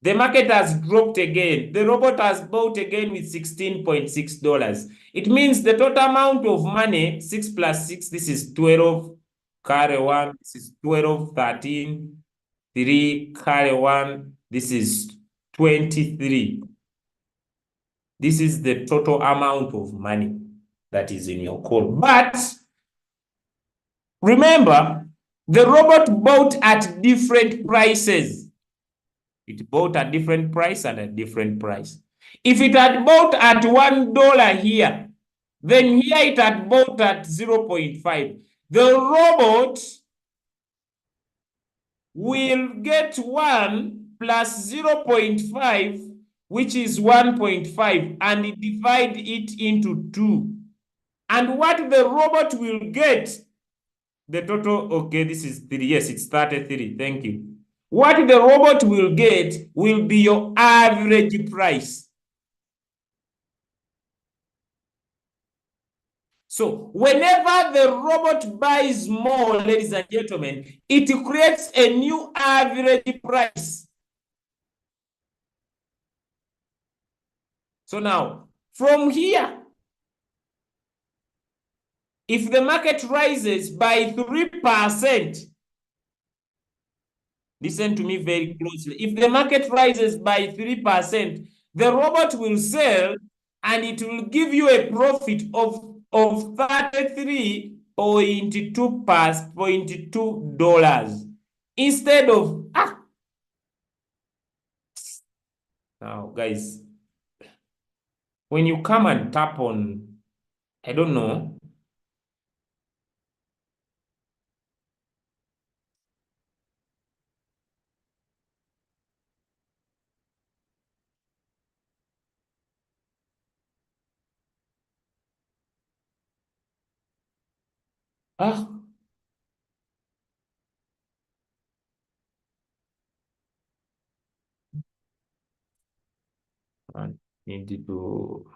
The market has dropped again. The robot has bought again with $16.6. It means the total amount of money, 6 plus 6, this is 12, carry 1, this is 12, 13, 3, carry 1, this is 23. This is the total amount of money that is in your call. But remember, the robot bought at different prices. It bought at different price and at different price. If it had bought at $1 here, then here it had bought at 0.5. The robot will get 1 plus 0.5, which is 1.5, and divide it into 2. And what the robot will get, the total, okay, this is 3. Yes, it's 33. Thank you. What the robot will get will be your average price. So whenever the robot buys more, ladies and gentlemen, it creates a new average price. So now, from here, if the market rises by 3%, listen to me very closely. If the market rises by 3%, the robot will sell and it will give you a profit of 33.2 dollars instead of now guys, when you come and tap on, I don't know, I need to,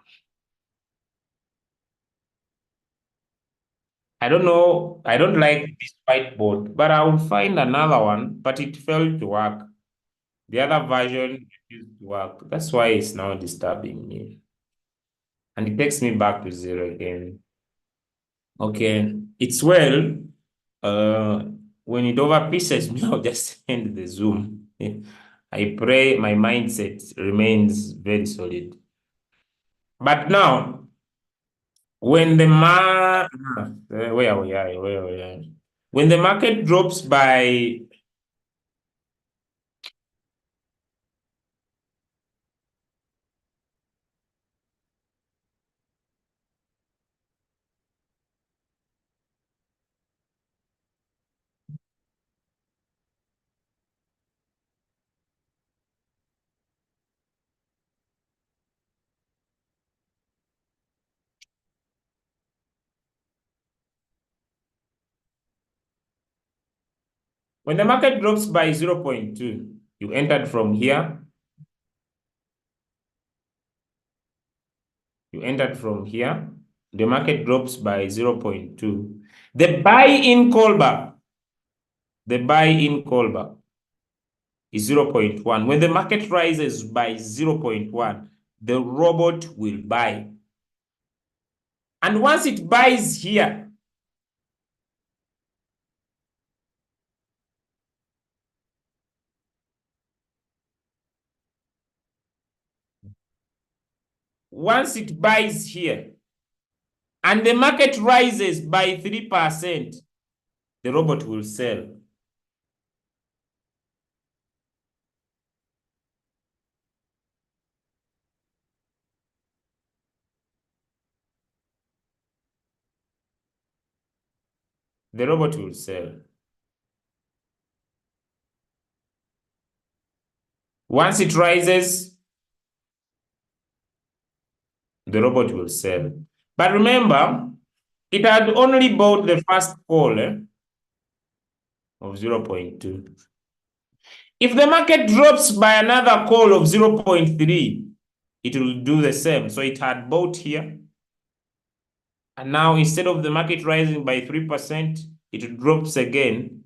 I don't know, I don't like this whiteboard, but I will find another one, but it failed to work. The other version refused to work. That's why it's now disturbing me. And it takes me back to 0 again. Okay, it's well. When it over pieces me, I'll just end the Zoom. I pray my mindset remains very solid. But now, when the where we are, when the market drops by when the market drops by 0.2, you entered from here. You entered from here. The market drops by 0.2. The buy-in callback, the buy-in callback is 0.1. When the market rises by 0.1, the robot will buy. And once it buys here, once it buys here, and the market rises by 3%, the robot will sell. The robot will sell. Once it rises, the robot will sell. But remember, it had only bought the first call of 0.2. If the market drops by another call of 0.3, it will do the same. So it had bought here. And now instead of the market rising by 3%, it drops again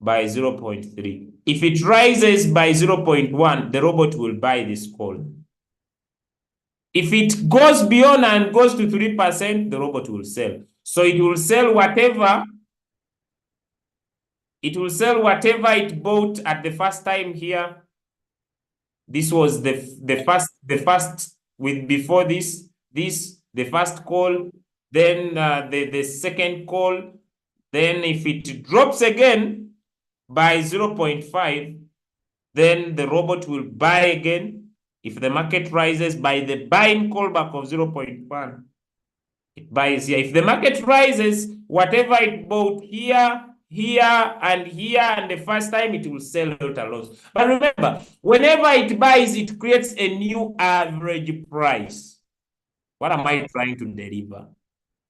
by 0.3. If it rises by 0.1, the robot will buy this call. If it goes beyond and goes to 3%, the robot will sell. So it will sell whatever it bought at the first time here. This was the first with before this the first call, then the second call. Then if it drops again by 0.5, then the robot will buy again. If the market rises by the buying callback of 0.1, it buys here. If the market rises, whatever it bought here, and the first time, it will sell at a loss. But remember, whenever it buys, it creates a new average price. What am I trying to deliver?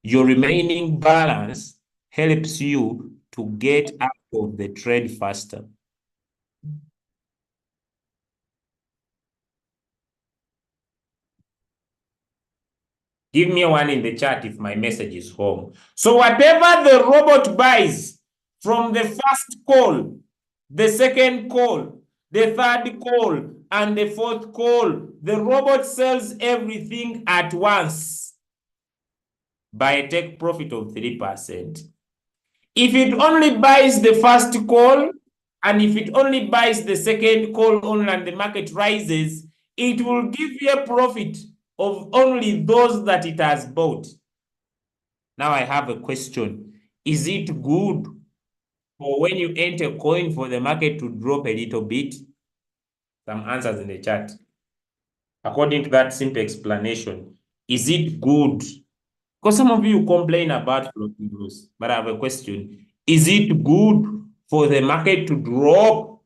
Your remaining balance helps you to get out of the trade faster. Give me one in the chat if my message is home. So whatever the robot buys from the first call, the second call, the third call, and the fourth call, the robot sells everything at once by a take profit of 3%. If it only buys the first call, and if it only buys the second call only and the market rises, it will give you a profit of only those that it has bought. Now I have a question. Is it good for when you enter a coin for the market to drop a little bit? Some answers in the chat. According to that simple explanation, is it good? Because some of you complain about floating loss, but I have a question. Is it good for the market to drop?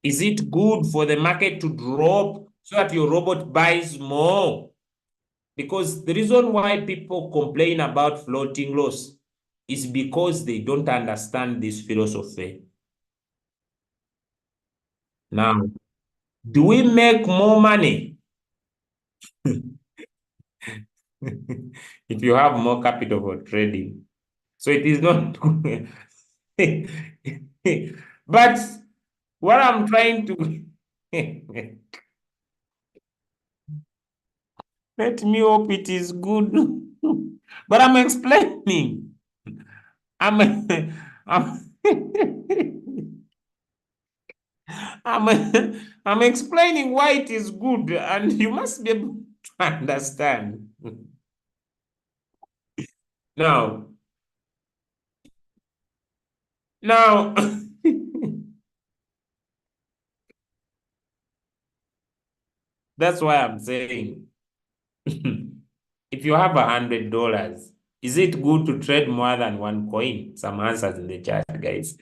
Is it good for the market to drop so that your robot buys more? Because the reason why people complain about floating loss is because they don't understand this philosophy. Now, do we make more money if you have more capital for trading? So it is not. But what I'm trying to let me hope it is good. But I'm explaining. I'm I'm I'm explaining why it is good, and you must be able to understand. Now, that's why I'm saying, if you have $100, is it good to trade more than one coin? Some answers in the chat, guys.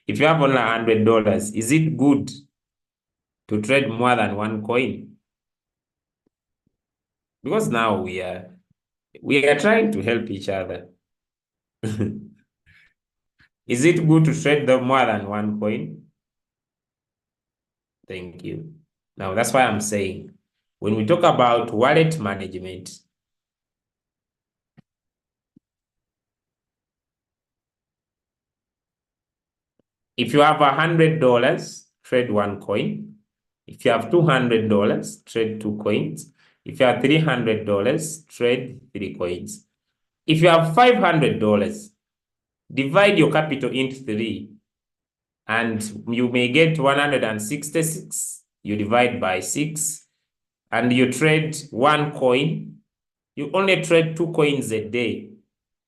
If you have only $100, is it good to trade more than one coin? Because now we are trying to help each other. Is it good to trade more than one coin? Thank you. Now, that's why I'm saying, when we talk about wallet management, if you have $100, trade one coin. If you have $200, trade two coins. If you have $300, trade three coins. If you have $500, divide your capital into three, and you may get 166. You divide by 6, and you trade one coin. You only trade two coins a day.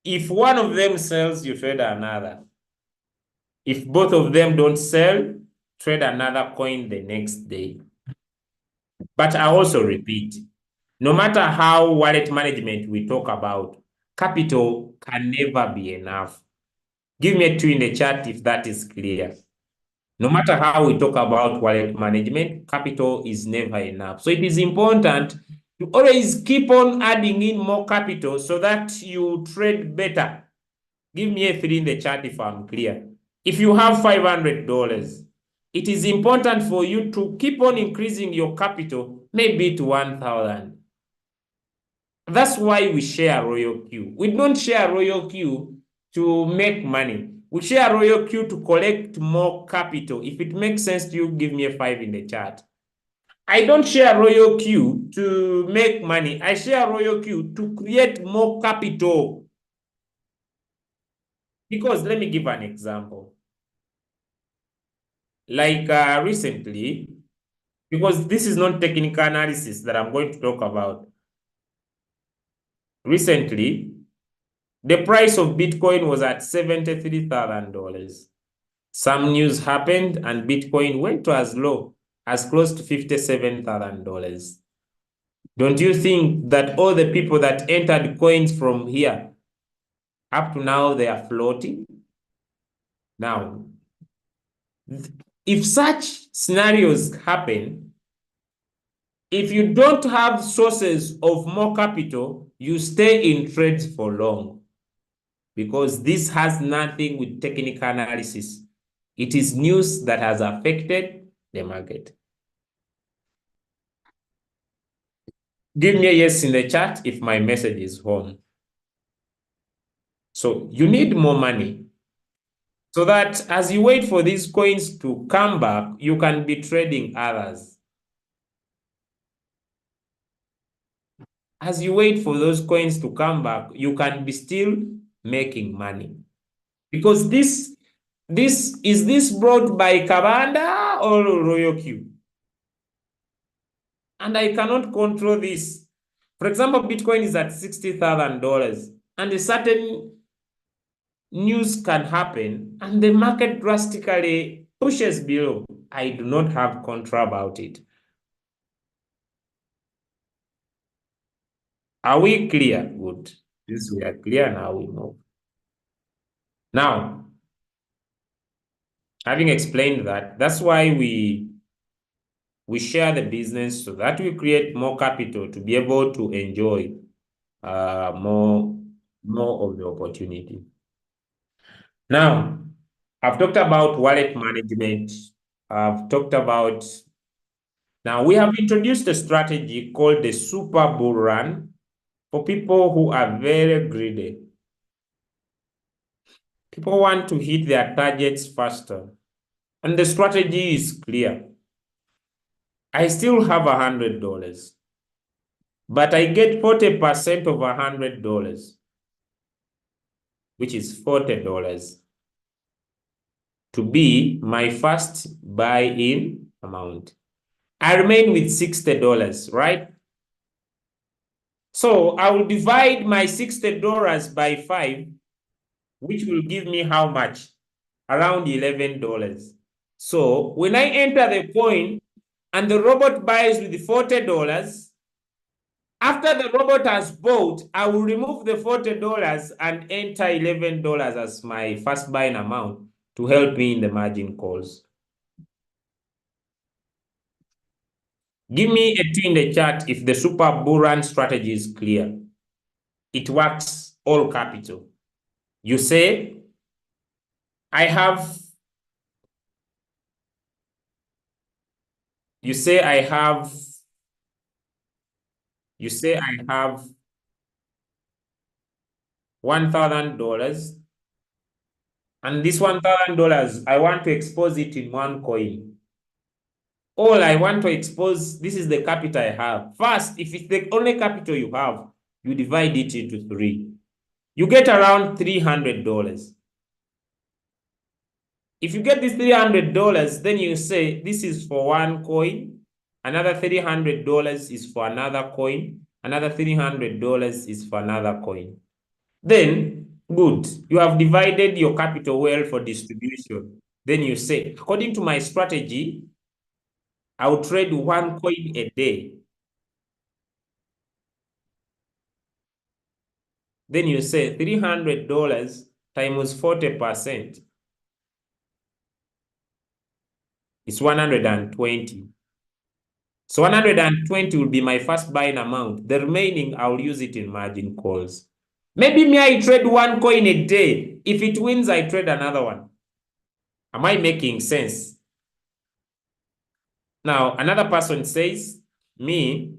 If one of them sells, you trade another. If both of them don't sell, trade another coin the next day. But I also repeat, no matter how wallet management we talk about, capital can never be enough. Give me a 2 in the chat if that is clear. No matter how we talk about wallet management, capital is never enough. So it is important to always keep on adding in more capital so that you trade better. Give me a 3 in the chat if I'm clear. If you have $500, it is important for you to keep on increasing your capital, maybe to 1,000. That's why we share Royalq. We don't share Royalq to make money. We share Royalq to collect more capital. If it makes sense to you, give me a 5 in the chat. I don't share Royalq to make money. I share Royalq to create more capital. Because let me give an example. Like recently, because this is not technical analysis that I'm going to talk about. Recently, the price of Bitcoin was at $73,000. Some news happened and Bitcoin went to as low as close to $57,000. Don't you think that all the people that entered coins from here, up to now, they are floating? Now, if such scenarios happen, if you don't have sources of more capital, you stay in trades for long, because this has nothing with technical analysis. It is news that has affected the market. Give me a yes in the chat if my message is home. So you need more money so that as you wait for these coins to come back, you can be trading others. As you wait for those coins to come back, you can be still making money. Because this is this brought by Kabanda or Royalq? And I cannot control this. For example, Bitcoin is at $60,000 and a certain news can happen and the market drastically pushes below. I do not have control about it. Are we clear? Good. Since we are clear now, we move. Now, having explained that, that's why we share the business so that we create more capital to be able to enjoy more of the opportunity. Now, I've talked about wallet management. I've talked about, now we have introduced a strategy called the super bull run for people who are very greedy. People want to hit their targets faster. And the strategy is clear. I still have $100, but I get 40% of $100, which is $40, to be my first buy-in amount. I remain with $60, right? So I will divide my $60 by 5, which will give me how much? Around $11. So when I enter the coin and the robot buys with $40, after the robot has bought, I will remove the $40 and enter $11 as my first buying amount to help me in the margin calls. Give me a 2 in the chat if the super bull run strategy is clear. It works all capital. You say, I have $1,000, and this $1,000, I want to expose it in one coin. All I want to expose, this is the capital I have. First, if it's the only capital you have, you divide it into 3. You get around $300. If you get this $300, then you say, this is for one coin, another $300 is for another coin, another $300 is for another coin. Then, good, you have divided your capital well for distribution. Then you say, according to my strategy, I will trade one coin a day. Then you say $300 times 40% is 120. So 120 will be my first buying amount. The remaining, I will use it in margin calls. Maybe me, I trade one coin a day. If it wins, I trade another one. Am I making sense? Now, another person says, me,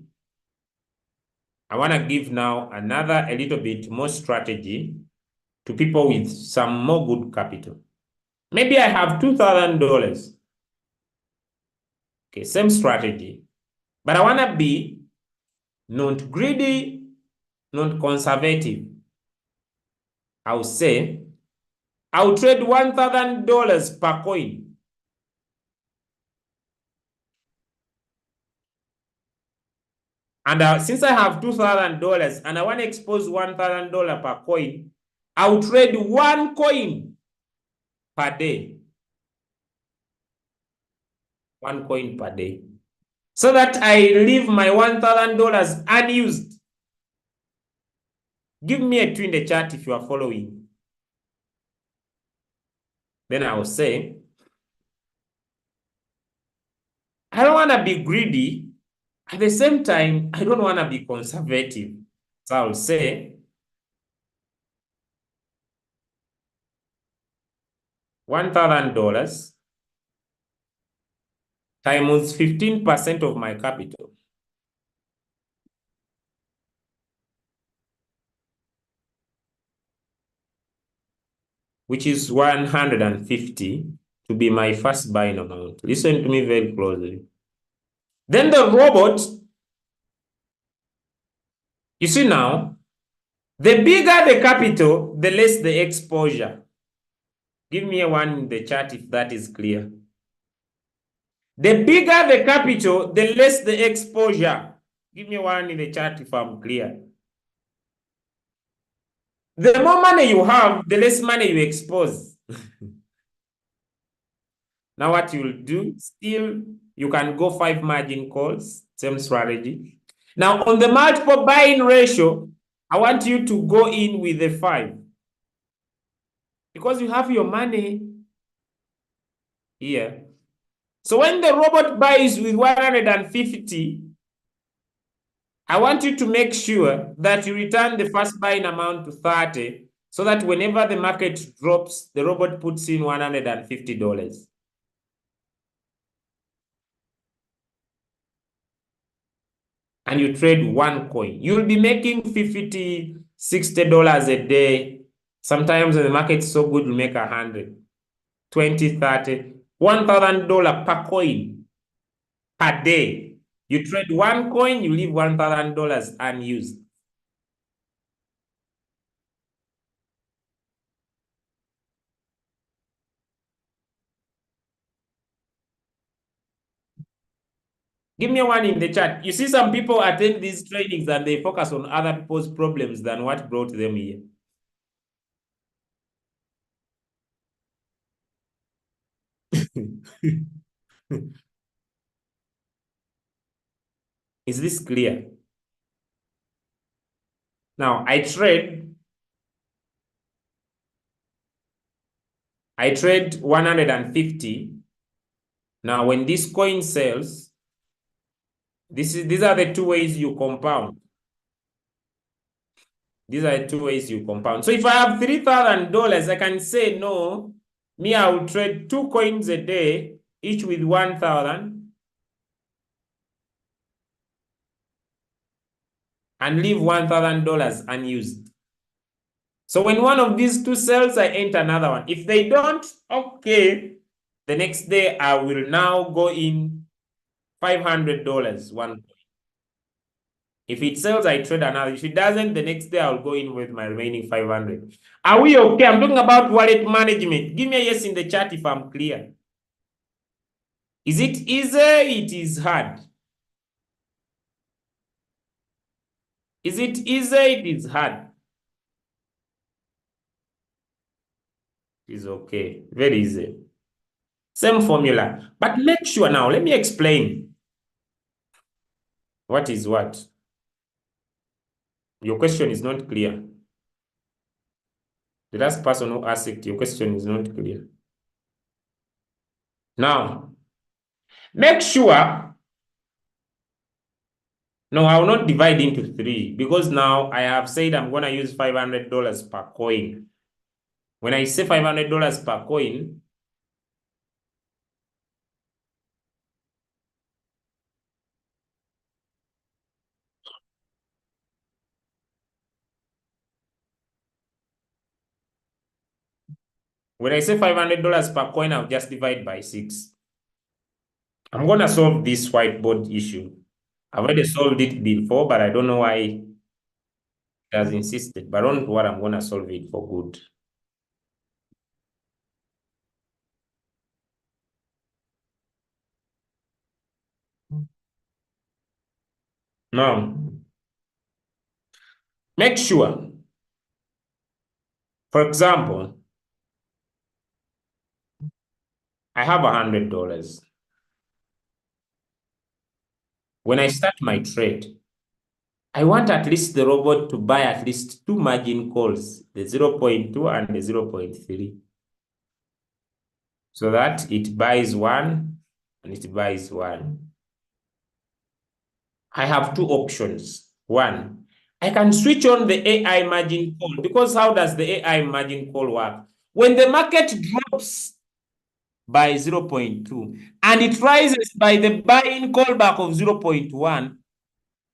I want to give now another a little bit more strategy to people with some more good capital. Maybe I have $2,000. Okay, same strategy. But I want to be not greedy, not conservative. I'll say, I'll trade $1,000 per coin. And since I have $2,000 and I want to expose $1,000 per coin, I'll trade one coin per day. One coin per day. So that I leave my $1,000 unused. Give me a 2 in the chat if you are following. Then I will say, I don't want to be greedy. At the same time, I don't want to be conservative. So I'll say, $1,000 times 15% of my capital, which is 150 to be my first buying amount. Listen to me very closely. Then the robot, you see now, the bigger the capital, the less the exposure. Give me a 1 in the chat if that is clear. The bigger the capital, the less the exposure. Give me 1 in the chat if I'm clear. The more money you have, the less money you expose. Now what you'll do, still, you can go 5 margin calls, same strategy. Now on the multiple buying ratio, I want you to go in with a 5. Because you have your money here. So when the robot buys with 150, I want you to make sure that you return the first buying amount to 30 so that whenever the market drops, the robot puts in $150. And you trade one coin. You'll be making $50, $60 a day. Sometimes when the market's so good, you make 100, 20, 30, $1,000 per coin per day. You trade one coin, you leave $1,000 unused. Give me one in the chat. You see some people attend these trainings and they focus on other people's problems than what brought them here. Is this clear? Now, I trade 150. Now, when this coin sells, these are the 2 ways you compound. These are the 2 ways you compound. So if I have $3,000, I can say, no, me, I will trade 2 coins a day, each with 1,000, and leave $1,000 unused. So when one of these 2 sells, I enter another one. If they don't, okay, the next day I will now go in $500 one. If it sells, I trade another. If it doesn't, the next day I'll go in with my remaining 500. Are we okay? I'm talking about wallet management. Give me a yes in the chat if I'm clear. Is it easy? It is hard. Is it easy? It is hard. It is okay. Very easy. Same formula. But make sure now, let me explain what is what. Your question is not clear. The last person who asked it, your question is not clear. Now, make sure No, I will not divide into 3 because now I have said I'm going to use $500 per coin. When I say $500 per coin, when I say $500 per coin, I'll just divide by 6. I'm going to solve this whiteboard issue. I've already solved it before, but I don't know why it has insisted. But don't worry, I'm going to solve it for good. Now, make sure, for example, I have $100. When I start my trade, I want at least the robot to buy at least 2 margin calls, the 0.2 and the 0.3, so that it buys 1 and it buys 1. I have 2 options. 1, I can switch on the AI margin call, because how does the AI margin call work? When the market drops by 0.2 and it rises by the buy-in callback of 0.1,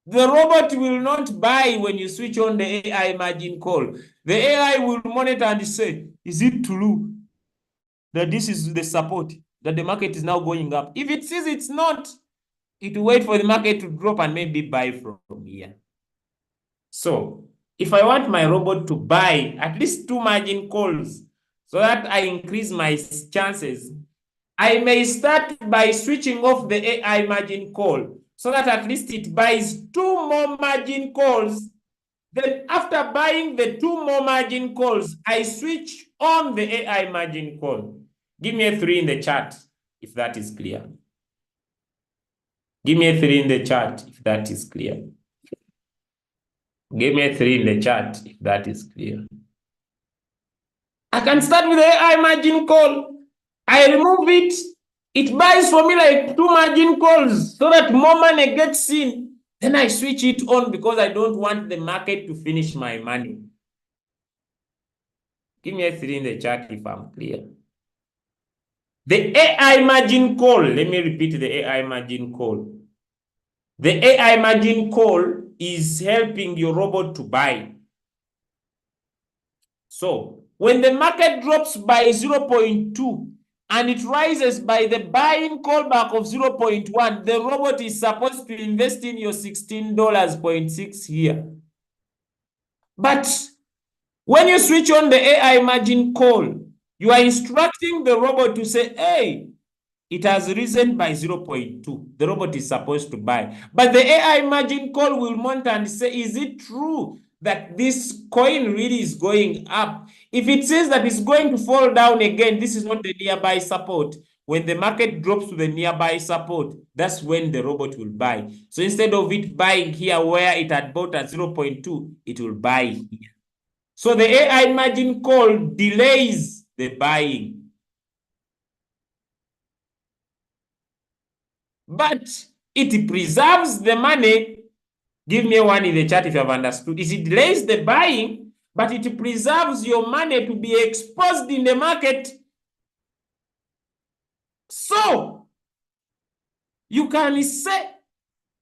the robot will not buy when you switch on the AI margin call. The AI will monitor and say, is it true that this is the support, that the market is now going up? If it says it's not, it will wait for the market to drop and maybe buy from here. So if I want my robot to buy at least 2 margin calls so that I increase my chances, I may start by switching off the AI margin call so that at least it buys 2 more margin calls. Then after buying the 2 more margin calls, I switch on the AI margin call. Give me a 3 in the chat if that is clear. Give me a 3 in the chat if that is clear. Give me a 3 in the chat if that is clear. I can start with the AI margin call. I remove it. It buys for me like 2 margin calls so that more money gets in. Then I switch it on because I don't want the market to finish my money. Give me a 3 in the chat if I'm clear. The AI margin call, let me repeat the AI margin call. The AI margin call is helping your robot to buy. So when the market drops by 0.2 and it rises by the buying callback of 0.1, the robot is supposed to invest in your $16.6 here. But when you switch on the AI margin call, you are instructing the robot to say, hey, it has risen by 0.2. The robot is supposed to buy. But the AI margin call will monitor and say, is it true that this coin really is going up? If it says that it's going to fall down again, this is not the nearby support. When the market drops to the nearby support, that's when the robot will buy. So instead of it buying here where it had bought at 0.2, it will buy here. So the AI margin call delays the buying. But it preserves the money. Give me 1 in the chat if you have understood. It delays the buying, but it preserves your money to be exposed in the market. So you can say,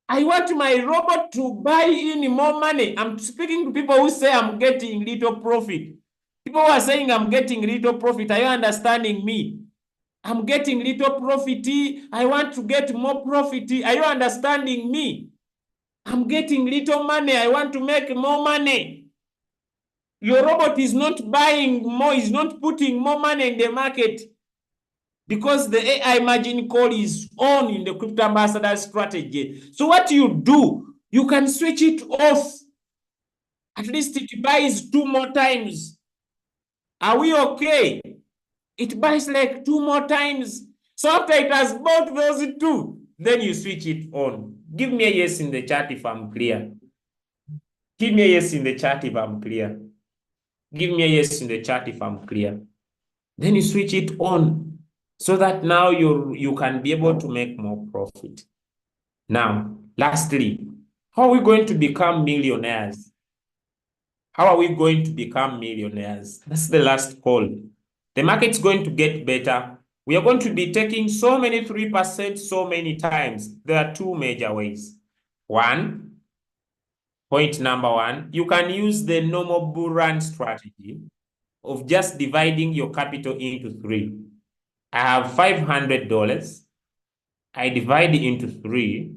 I want my robot to buy in more money. I'm speaking to people who say I'm getting little profit. People who are saying I'm getting little profit. Are you understanding me? I'm getting little profit. I want to get more profit. Are you understanding me? I'm getting little money. I want to make more money. Your robot is not buying more, is not putting more money in the market because the AI margin call is on in the crypto ambassador strategy. So what you do, you can switch it off. At least it buys 2 more times. Are we okay? It buys like 2 more times. So after it has bought those 2, then you switch it on. Give me a yes in the chat if I'm clear. Give me a yes in the chat if I'm clear. Give me a yes in the chat if I'm clear. Then you switch it on so that now you can be able to make more profit. Now, lastly, How are we going to become millionaires? How are we going to become millionaires? That's the last call. The market's going to get better. We are going to be taking so many 3% so many times. There are two major ways. Point number one, you can use the normal bull run strategy of just dividing your capital into three. I have $500. I divide it into three.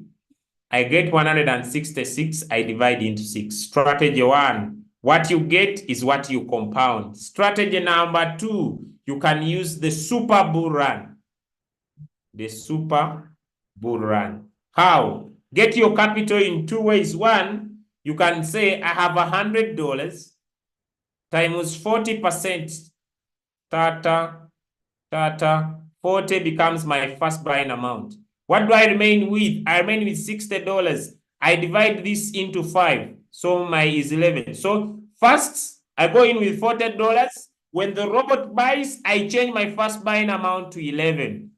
I get 166. I divide into 6. Strategy 1. What you get is what you compound. Strategy number 2. You can use the super bull run. The super bull run. How? Get your capital in two ways. One, you can say I have $100 times 40%. 40 becomes my first buying amount. What do I remain with? I remain with $60. I divide this into 5. So my is 11. So first, I go in with $40. When the robot buys, I change my first buying amount to 11.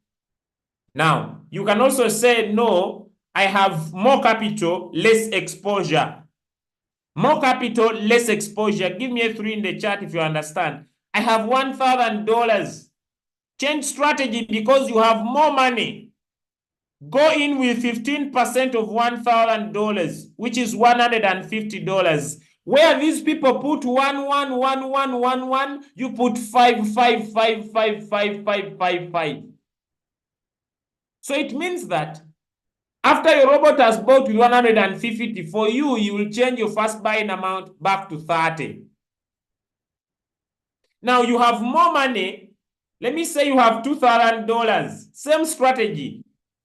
Now, you can also say, no, I have more capital, less exposure. More capital, less exposure. Give me a 3 in the chat if you understand. I have $1,000. Change strategy because you have more money. Go in with 15% of $1,000, which is $150. Where these people put 1, 1, 1, 1, 1, 1, you put 5, 5, 5, 5, 5, 5, 5, 5. So it means that after your robot has bought with 150, for you, you will change your first buying amount back to 30. Now you have more money. Let me say you have $2,000. Same strategy.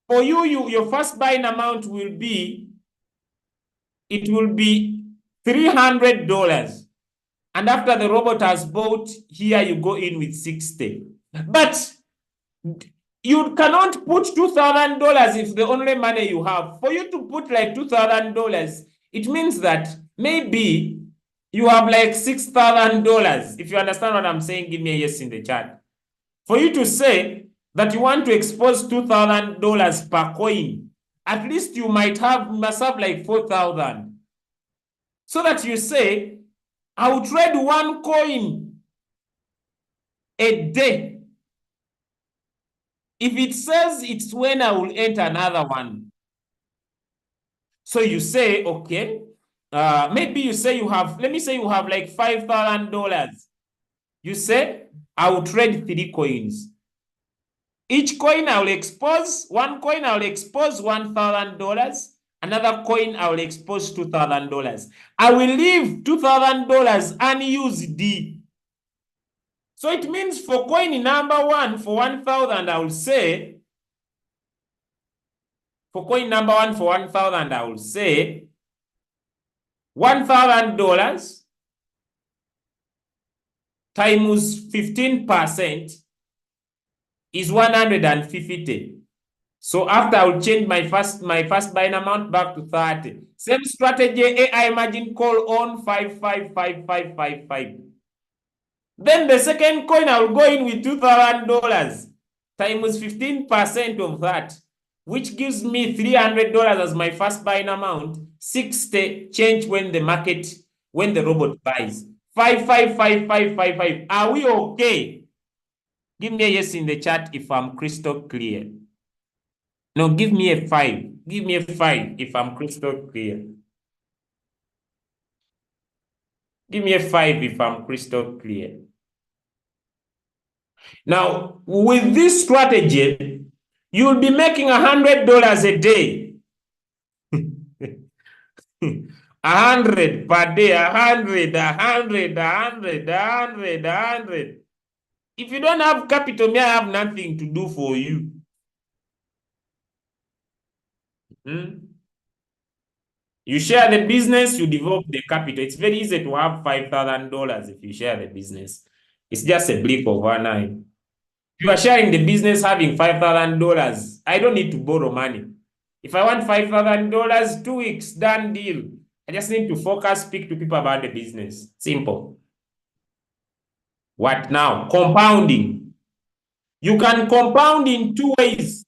For you, your first buying amount will be, it will be $300. And after the robot has bought, here you go in with 60. But you cannot put $2,000 if the only money you have. For you to put like $2,000, it means that maybe you have like $6,000. If you understand what I'm saying, give me a yes in the chat. For you to say that you want to expose $2,000 per coin, at least you must have like 4,000. So that you say, I will trade one coin a day. If it says it's when I will enter another one. So you say, okay, maybe you say you have, let me say you have like $5,000. You say, I will trade 3 coins. Each coin I will expose, one coin I will expose $1,000. Another coin I will expose $2,000. I will leave $2,000 unused. So it means for coin number 1, for 1,000, I will say, for coin number 1 for 1,000, I will say $1,000 times 15% is 150. So after I will change my first buying amount back to 30. Same strategy, AI margin call on 555555. Then the second coin I will go in with $2,000 times 15% of that, which gives me $300 as my first buying amount. 60 change when the market, when the robot buys. 555555. Are we okay? Give me a yes in the chat if I'm crystal clear. No, give me a 5. Give me a 5 if I'm crystal clear. Give me a 5 if I'm crystal clear. Now, with this strategy, you'll be making $100 a day. 100 per day, 100, 100, 100, 100, 100. If you don't have capital, me, I have nothing to do for you. You share the business, you develop the capital. It's very easy to have $5,000 if you share the business. It's just a blip of one eye. If you are sharing the business having $5,000, I don't need to borrow money. If I want $5,000, 2 weeks, done deal. I just need to focus, speak to people about the business. Simple. What now? Compounding. You can compound in 2 ways.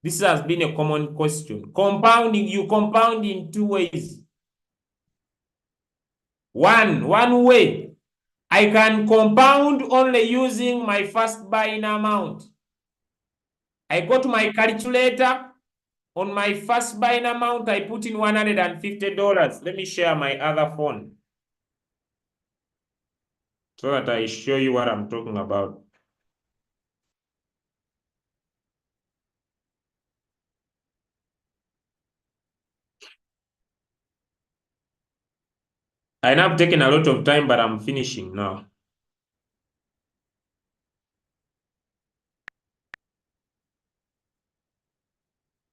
This has been a common question. Compounding, you compound in two ways. One way, I can compound only using my first buying amount. I go to my calculator. On my first buying amount, I put in $150. Let me share my other phone so that I show you what I'm talking about. I know I've taken a lot of time, but I'm finishing now.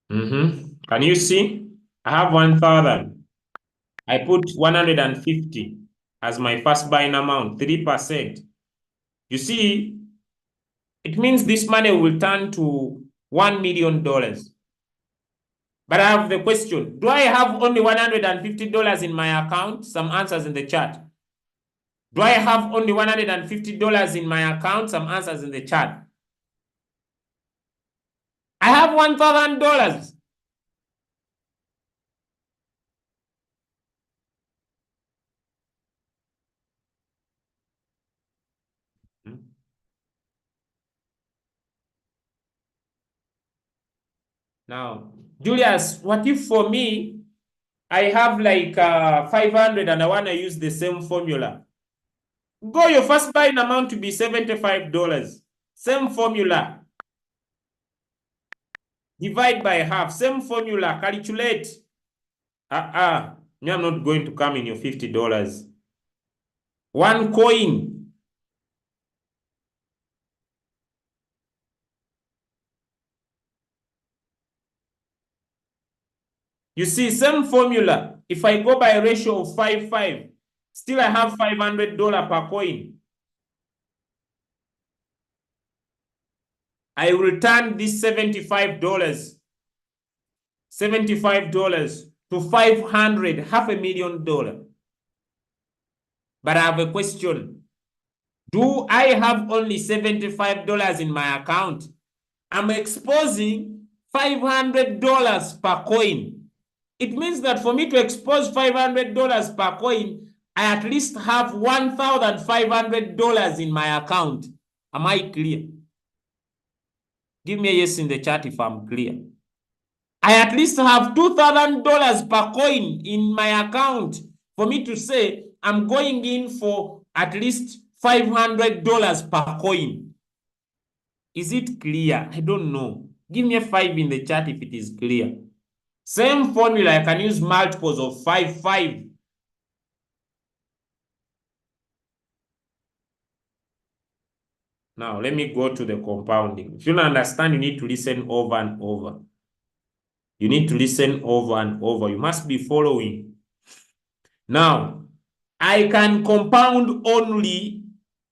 Can you see? I have 1,000. I put 150 as my first buying amount, 3%. You see, it means this money will turn to $1 million. But I have the question, do I have only $150 in my account? Some answers in the chat. Do I have only $150 in my account? Some answers in the chat. I have $1,000. Now, Julius, what if for me, I have like 500 and I want to use the same formula? Go your first buying amount to be $75. Same formula. Divide by half. Same formula. Calculate. Me, I'm not going to come in your $50. One coin. You see, same formula. If I go by a ratio of 5-5, still I have $500 per coin. I will turn this $75 to 500, $500,000. But I have a question. Do I have only $75 in my account? I'm exposing $500 per coin. It means that for me to expose $500 per coin, I at least have $1,500 in my account. Am I clear? Give me a yes in the chat if I'm clear. I at least have $2,000 per coin in my account for me to say I'm going in for at least $500 per coin. Is it clear? I don't know. Give me a 5 in the chat if it is clear. Same formula, I can use multiples of 5. Now, let me go to the compounding. If you don't understand, you need to listen over and over. You need to listen over and over. You must be following. Now, I can compound only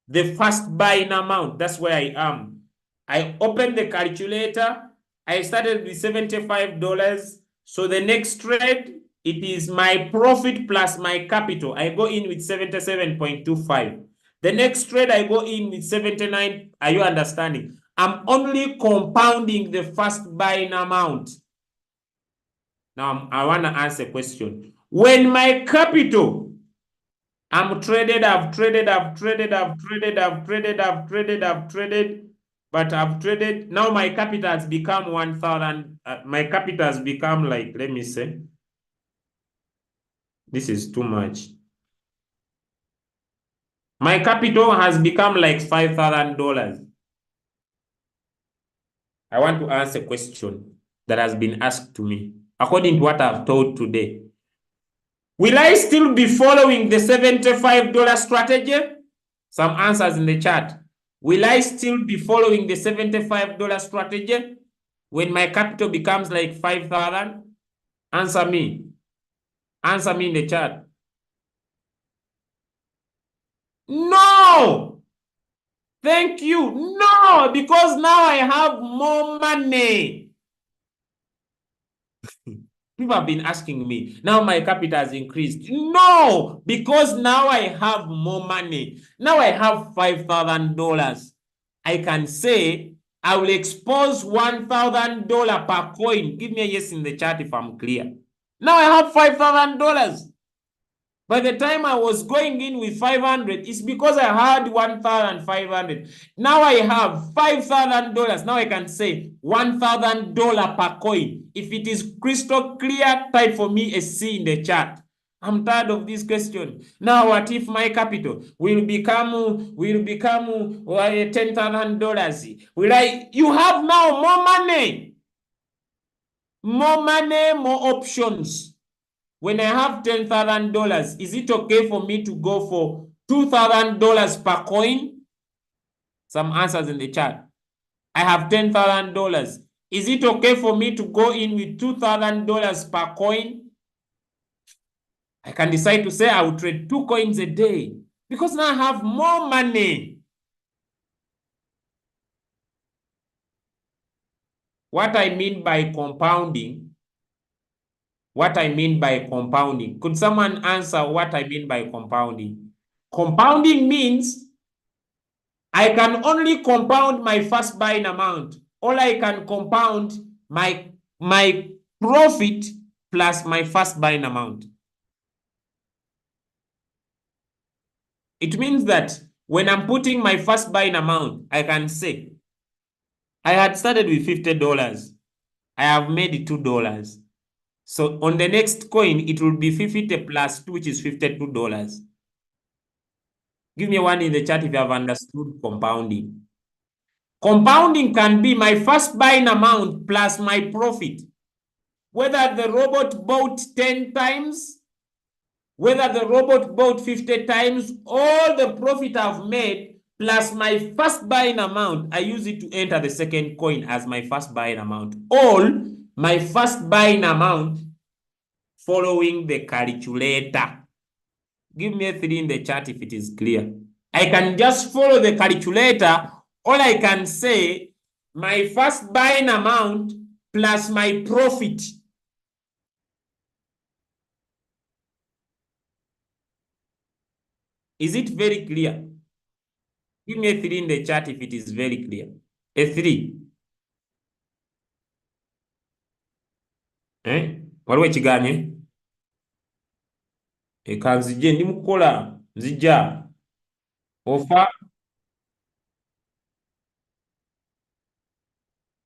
the first buying amount. That's where I am. I opened the calculator. I started with $75. So the next trade, it is my profit plus my capital. I go in with 77.25. The next trade, I go in with 79. Are you understanding? I'm only compounding the first buying amount. Now, I want to answer a question. When my capital, I've traded, but I've traded. Now my capital has become 1,000. My capital has become like, let me say, this is too much. My capital has become like $5,000. I want to answer a question that has been asked to me. According to what I've told today, will I still be following the $75 strategy? Some answers in the chat. Will I still be following the $75 strategy when my capital becomes like 5,000? Answer me. Answer me in the chat. No! Thank you. No, because now I have more money. People have been asking me, now my capital has increased. No, because now I have more money. Now I have $5,000. I can say I will expose $1,000 per coin. Give me a yes in the chat if I'm clear. Now I have $5,000. By the time I was going in with 500, it's because I had 1,500. Now I have $5,000. Now I can say $1,000 per coin. If it is crystal clear, type for me a C in the chat. I'm tired of this question. Now, what if my capital will become $10,000? Will I? You have now more money, more options. When I have $10,000, is it okay for me to go for $2,000 per coin? Some answers in the chat. I have $10,000. Is it okay for me to go in with $2,000 per coin? I can decide to say I will trade 2 coins a day because now I have more money. What I mean by compounding, could someone answer what I mean by compounding? Compounding means I can only compound my first buying amount, or I can compound my profit plus my first buying amount. It means that when I'm putting my first buying amount, I can say, I had started with $50. I have made $2. So on the next coin, it will be 50 plus 2, which is $52. Give me one in the chat if you have understood compounding. Compounding can be my first buying amount plus my profit. Whether the robot bought 10 times, whether the robot bought 50 times, all the profit I've made plus my first buying amount, I use it to enter the second coin as my first buying amount. All my first buying amount following the calculator. Give me a 3 in the chat if it is clear. I can just follow the calculator. All I can say, my first buying amount plus my profit. Is it very clear? Give me a 3 in the chat if it is very clear. A 3. Waliwo ekiganye? Kanzije ndi mukola nzija. Ofa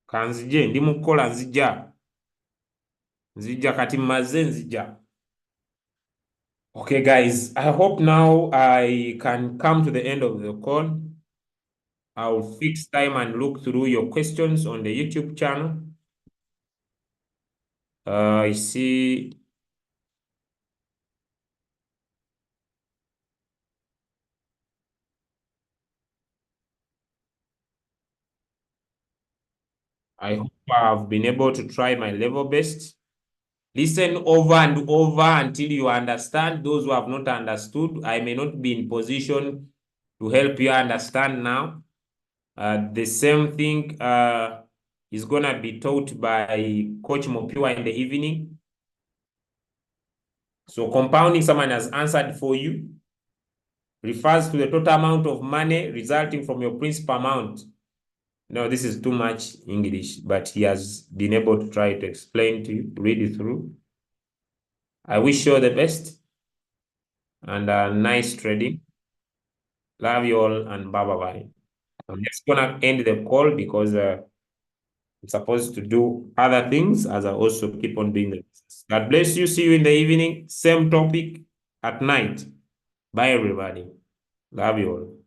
kanzije ndi mukola nzija. Nzija kati maze nzija. Okay, guys, I hope now I can come to the end of the call. I'll fix time and look through your questions on the YouTube channel. I see. I hope I've been able to try my level best. Listen over and over until you understand. Those who have not understood, I may not be in position to help you understand now. The same thing is going to be taught by Coach Mopiwa in the evening. So compounding, someone has answered for you, refers to the total amount of money resulting from your principal amount. No, this is too much English, but he has been able to try to explain to you, read it through. I wish you all the best and nice trading. Love you all and bye-bye. I'm just gonna end the call because I'm supposed to do other things as I also keep on doing the business. God bless you. See you in the evening. Same topic at night. Bye, everybody. Love you all.